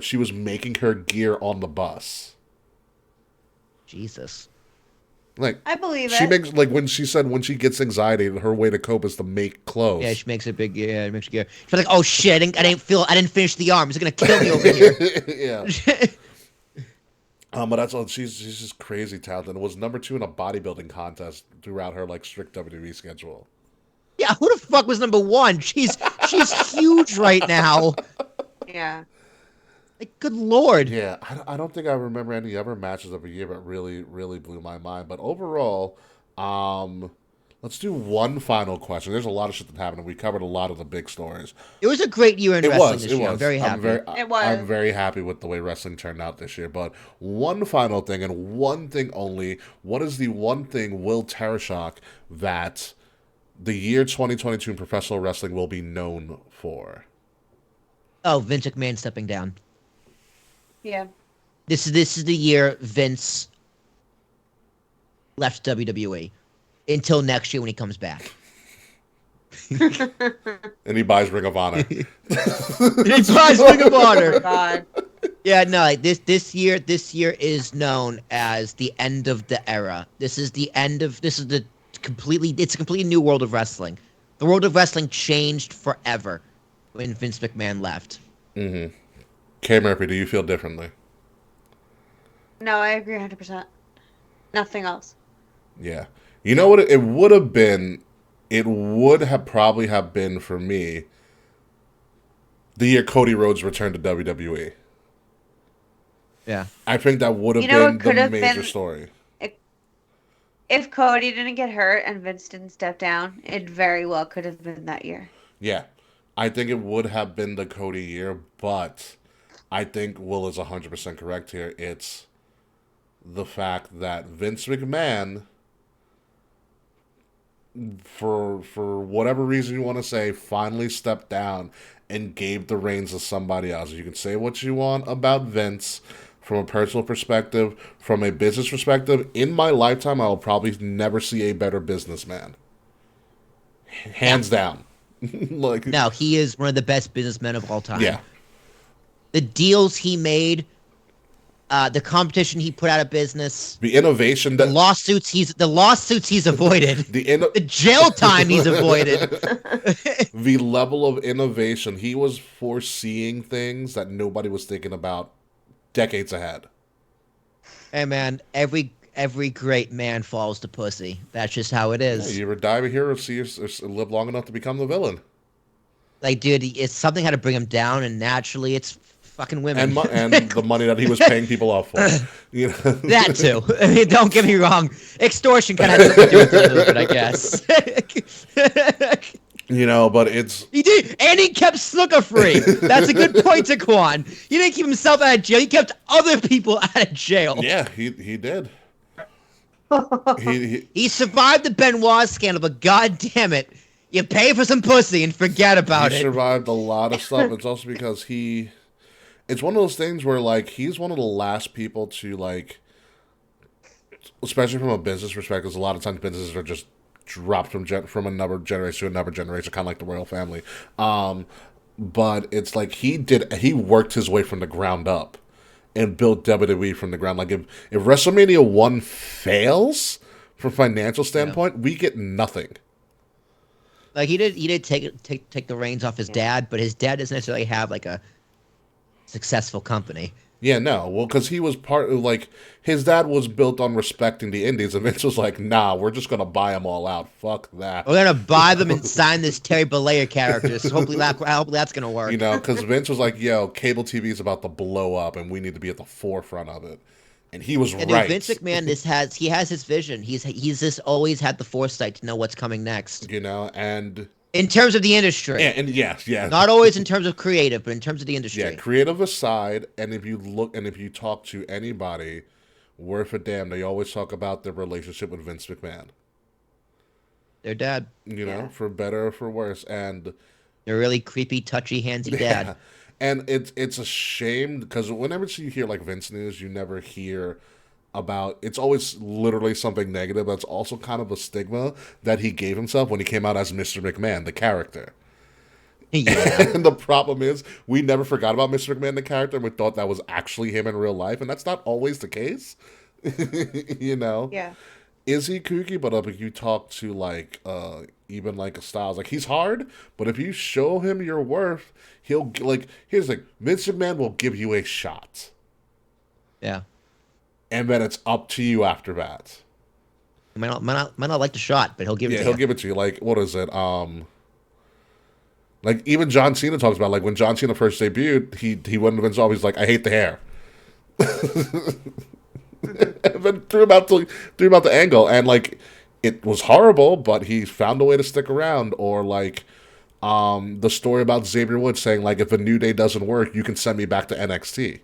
she was making her gear on the bus. Jesus. Like I believe she it. makes like when she said when she gets anxiety, her way to cope is to make clothes. Yeah, she makes a big. Yeah, it makes you. She's like, oh shit! I didn't finish the arm. It's gonna kill me over here. Yeah. But that's all. She's just crazy talented. It was #2 in a bodybuilding contest throughout her like strict WWE schedule. Yeah, who the fuck was #1? She's huge right now. Yeah. Like, good lord. Yeah, I don't think I remember any other matches of the year that really blew my mind. But overall, let's do one final question. There's a lot of shit that happened, and we covered a lot of the big stories. It was a great year in wrestling this year. I'm very happy. It was. I'm very happy with the way wrestling turned out this year. But one final thing, and one thing only. What is the one thing, Will Tarashok, that the year 2022 in professional wrestling will be known for? Oh, Vince McMahon stepping down. Yeah. This is the year Vince left WWE until next year when he comes back. And he buys Ring of Honor. He buys Ring of Honor. God. Yeah, no, like this year is known as the end of the era. It's a completely new world of wrestling. The world of wrestling changed forever when Vince McMahon left. Mm-hmm. K. Murphy, do you feel differently? No, I agree 100%. Nothing else. Yeah. You know what it would have been? It would have probably have been for me the year Cody Rhodes returned to WWE. Yeah. I think that would have been the major story. If Cody didn't get hurt and Vince didn't step down, it very well could have been that year. Yeah. I think it would have been the Cody year, but I think Will is 100% correct here. It's the fact that Vince McMahon, for whatever reason you want to say, finally stepped down and gave the reins to somebody else. You can say what you want about Vince from a personal perspective, from a business perspective. In my lifetime, I will probably never see a better businessman. Hands down. Like, No, he is one of the best businessmen of all time. yeah. The deals he made, the competition he put out of business, The innovation the that lawsuits he's avoided, the jail time he's avoided. the level of innovation, he was foreseeing things that nobody was thinking about decades ahead. Hey man, every great man falls to pussy. That's just how it is. Yeah, you ever die a hero, or live long enough to become the villain. Like, dude, it's something had to bring him down, and naturally, it's fucking women. And the money that he was paying people off for. You know? That too. I mean, don't get me wrong. Extortion kind of had something to do with it a little bit, I guess. You know, but it's... He did, and he kept Snooker free. That's a good point to Quan. He didn't keep himself out of jail. He kept other people out of jail. Yeah, he did. He survived the Benoit scandal, but god damn it, you pay for some pussy and forget about He it. survived a lot of stuff. It's also because it's one of those things where, like, he's one of the last people to, like, especially from a business perspective, a lot of times businesses are just dropped from another generation to another generation, kind of like the royal family. But it's like he worked his way from the ground up and built WWE from the ground. Like, if WrestleMania 1 fails from a financial standpoint, we get nothing. Like, he did take the reins off his dad, but his dad doesn't necessarily have like a successful company. Yeah, no. Well, because he was part of, like, his dad was built on respecting the indies, and Vince was like, nah, we're just going to buy them all out. Fuck that. We're going to buy them and sign this Terry Bollea character, so hopefully that's going to work. You know, because Vince was like, yo, cable TV is about to blow up, and we need to be at the forefront of it. And he was and right. Vince McMahon has his vision. He's just always had the foresight to know what's coming next. You know, and... in terms of the industry. Yeah, and yes. Not always in terms of creative, but in terms of the industry. Yeah, creative aside, and if you talk to anybody worth a damn, they always talk about their relationship with Vince McMahon. Their dad. You know, for better or for worse. And they're really creepy, touchy, handsy dad. Yeah. And it's a shame because whenever you hear like Vince news, you never hear about, it's always literally something negative. That's also kind of a stigma that he gave himself when he came out as Mr. McMahon, the character. Yeah. And the problem is we never forgot about Mr. McMahon, the character, and we thought that was actually him in real life, and that's not always the case. You know? Yeah. Is he kooky? But if you talk to like even like a Styles, like, he's hard, but if you show him your worth, he'll, like, here's the thing, Vince McMahon will give you a shot. Yeah. And then it's up to you after that. He might not like the shot, but he'll give it to you. Yeah, he'll give it to you. Like, what is it? Like, even John Cena talks about, like, when John Cena first debuted, he went to Vince Always, he's like, I hate the hair. And then threw him out the angle, and, like, it was horrible, but he found a way to stick around. Or, like, the story about Xavier Woods saying, like, if a New Day doesn't work, you can send me back to NXT.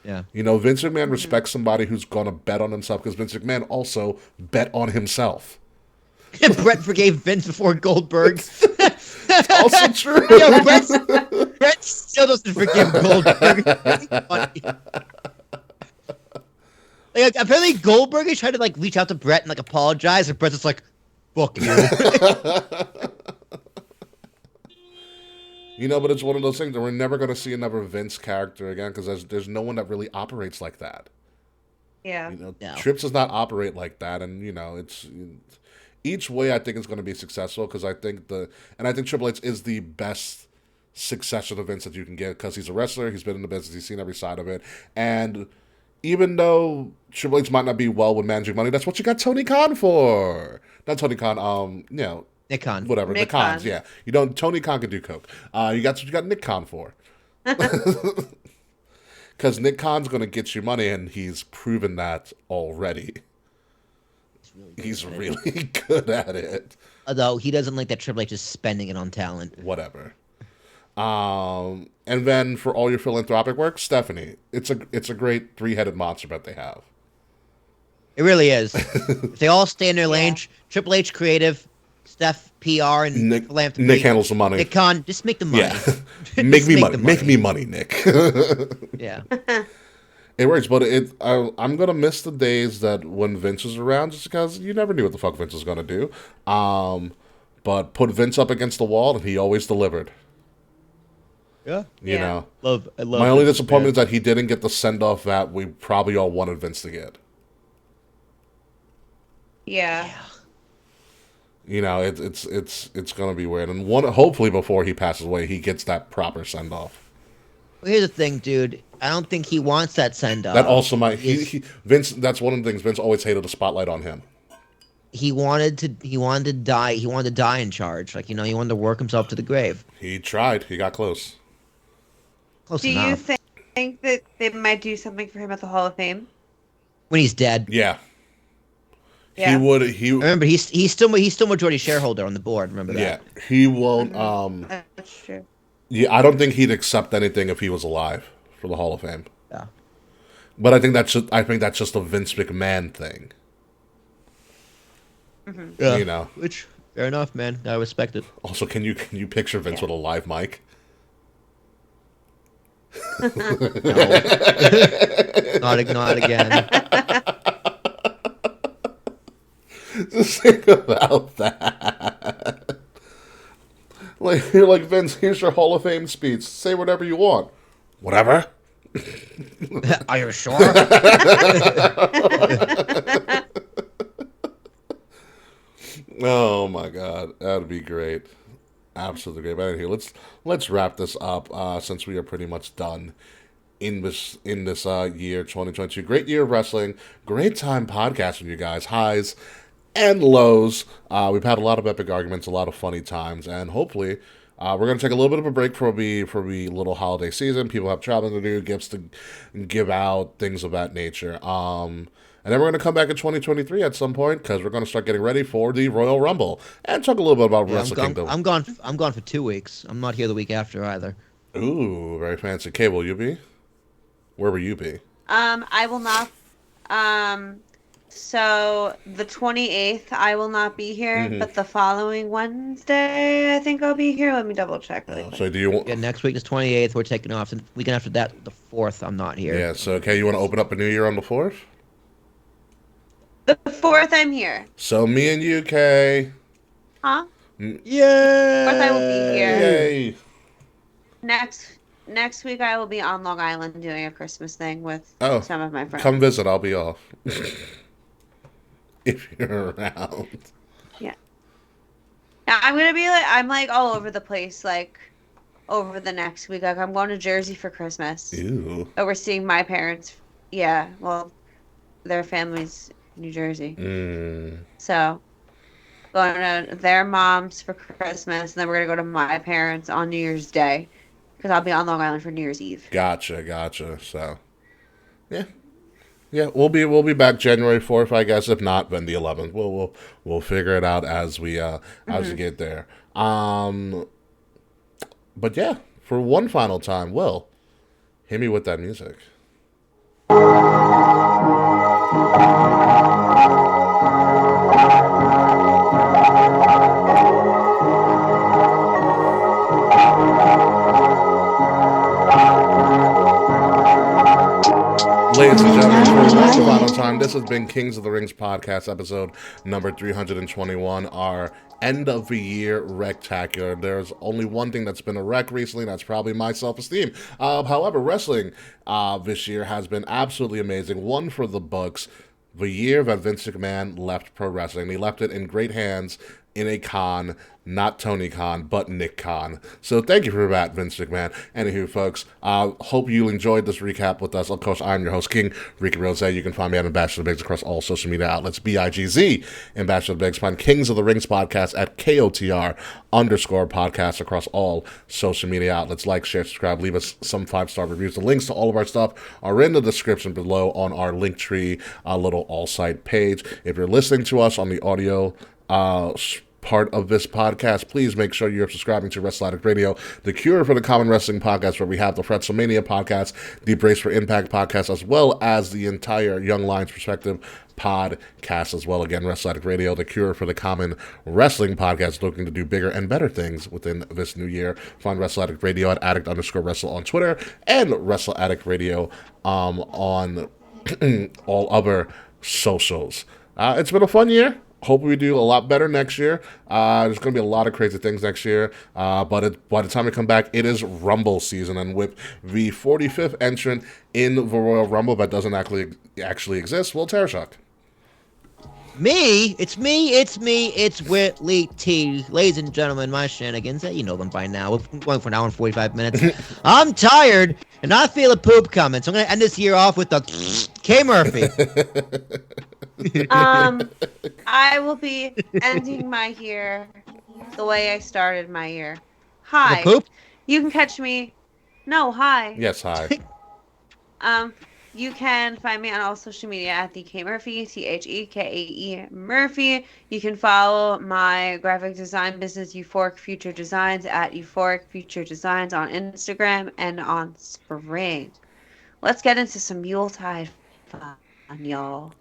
Yeah. You know, Vince McMahon respects somebody who's going to bet on himself, because Vince McMahon also bet on himself. Brett forgave Vince before Goldberg. It's also true. Yeah, Brett still doesn't forgive Goldberg. Like, apparently Goldberg tried to like reach out to Brett and like apologize, and Brett's just like, "Fuck you." You know, but it's one of those things that we're never going to see another Vince character again, because there's no one that really operates like that. Yeah. You know, No. Trips does not operate like that, and you know, it's each way I think it's going to be successful, because I think Triple H is the best successor to Vince that you can get, because he's a wrestler, he's been in the business, he's seen every side of it, and even though Triple H might not be well with managing money, that's what you got Tony Khan for. Not Tony Khan, you know. Nick Khan. Whatever, Nick the Khans, Khan. yeah. You don't. Tony Khan can do coke. That's what you got Nick Khan for. Because Nick Khan's going to get you money, and he's proven that already. He's really good at it. Although he doesn't like that Triple H is spending it on talent. Whatever. And then for all your philanthropic work, Stephanie, it's a great three-headed monster that they have. It really is. If they all stay in their lane, Triple H creative, Steph PR, and Nick philanthropy. Nick handles the money. Nick Khan, just make the money. Yeah, make me money. Make me money, Nick. Yeah. It works, but I'm gonna miss the days that when Vince was around, just because you never knew what the fuck Vince was gonna do. But put Vince up against the wall, and he always delivered. Yeah. You know, I love my only Vince, disappointment man. is that he didn't get the send off that we probably all wanted Vince to get. Yeah. You know, it's gonna be weird, and hopefully before he passes away, he gets that proper send off. Well, here's the thing, dude. I don't think he wants that send off. That also might Vince. That's one of the things Vince always hated the spotlight on him. He wanted to die. He wanted to die in charge. Like, he wanted to work himself to the grave. He tried. He got close. Close Do enough. you think that they might do something for him at the Hall of Fame? When he's dead. Yeah. Yeah. He would. He Remember, he's still majority shareholder on the board. Remember that? yeah. He won't. That's true. Yeah. I don't think he'd accept anything if he was alive for the Hall of Fame. Yeah. But I think that's just a Vince McMahon thing. Yeah. You know. Which, fair enough, man. I respect it. Also, can you picture Vince with a live mic? No. Not again. Just think about that. Like, you're like, Vince, here's your Hall of Fame speech. Say whatever you want. Whatever. Are you sure? Oh my God, that'd be great. Absolutely great. But anyway, let's wrap this up since we are pretty much done in this year 2022. Great year of wrestling. Great time podcasting, you guys. Highs and lows. We've had a lot of epic arguments, a lot of funny times, and hopefully we're going to take a little bit of a break for the little holiday season. People have traveling to do, gifts to give out, things of that nature. And then we're going to come back in 2023 at some point because we're going to start getting ready for the Royal Rumble and talk a little bit about Wrestle Kingdom. I'm gone for 2 weeks. I'm not here the week after either. Ooh, very fancy. Kay, will you be? Where will you be? I will not. So the 28th, I will not be here, but the following Wednesday, I think I'll be here. Let me double check really quick. So do you want? Yeah, next week is 28th. We're taking off. And weekend after that, the 4th, I'm not here. Yeah. So Kay, you want to open up a new year on the 4th? The 4th, I'm here. So me and you, Kay. Huh? Yay! 4th, I will be here. Yay! Next week, I will be on Long Island doing a Christmas thing with some of my friends. Come visit. I'll be off. If you're around. Yeah. Now, I'm like all over the place, like over the next week. Like, I'm going to Jersey for Christmas. Ew. Overseeing my parents. Yeah, well, their family's New Jersey. So, going to their mom's for Christmas, and then we're going to go to my parents on New Year's Day. Because I'll be on Long Island for New Year's Eve. Gotcha. So, yeah. Yeah, we'll be back January 4th, I guess. If not, then the 11th. We'll figure it out as we get there. But yeah, for one final time, Will, hit me with that music. Ladies and gentlemen, for one final time, this has been Kings of the Rings podcast, episode number 321, our end of the year Wrecktacular. There's only one thing that's been a wreck recently, and that's probably my self-esteem. However, wrestling this year has been absolutely amazing. One for the books. The year that Vince McMahon left pro wrestling. He left it in great hands in a con, not Tony Khan, but Nick Khan. So thank you for that, Vince McMahon. Anywho, folks, hope you enjoyed this recap with us. Of course, I'm your host, King Ricky Rose. You can find me at Ambassador Biggs across all social media outlets, BIGZ, Ambassador Biggs. Find Kings of the Rings podcast at KOTR _podcast across all social media outlets. Like, share, subscribe, leave us some 5-star reviews. The links to all of our stuff are in the description below on our Linktree little all-site page. If you're listening to us on the audio part of this podcast, please make sure you're subscribing to Wrestle Addict Radio, the cure for the common wrestling podcast, where we have the WrestleMania podcast, the Brace for Impact podcast, as well as the entire Young Lions Perspective podcast as well. Again, Wrestle Addict Radio, the cure for the common wrestling podcast, looking to do bigger and better things within this new year. Find Wrestle Addict Radio at addict_wrestle on Twitter, and Wrestle Addict Radio on all other socials. It's been a fun year. Hope we do a lot better next year. There's going to be a lot of crazy things next year. But by the time we come back, it is Rumble season. And with the 45th entrant in the Royal Rumble that doesn't actually exist, Will Tarashuk. It's Whitley T. Ladies and gentlemen, my shenanigans, you know them by now. We're going for an hour and 45 minutes. I'm tired, and I feel a poop coming, so I'm going to end this year off with the K. Murphy. I will be ending my year the way I started my year. Hi. The poop? You can catch me. No, hi. Yes, hi. You can find me on all social media at the K Murphy, TheKae Murphy. You can follow my graphic design business, Euphoric Future Designs, at Euphoric Future Designs on Instagram and on Spring. Let's get into some Yuletide fun, y'all.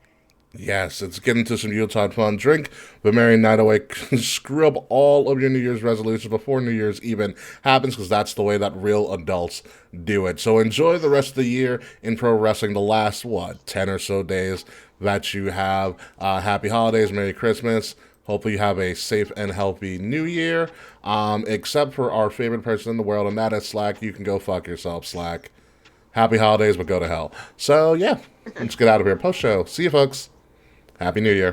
Yes, it's getting to some Yuletide fun. Drink the merry night away. Screw up all of your New Year's resolutions before New Year's even happens, because that's the way that real adults do it. So enjoy the rest of the year in pro wrestling, the last, 10 or so days that you have. Happy holidays, Merry Christmas. Hopefully you have a safe and healthy New Year, except for our favorite person in the world, and that is Slack. You can go fuck yourself, Slack. Happy holidays, but go to hell. So, yeah, let's get out of here. Post-show. See you, folks. Happy New Year.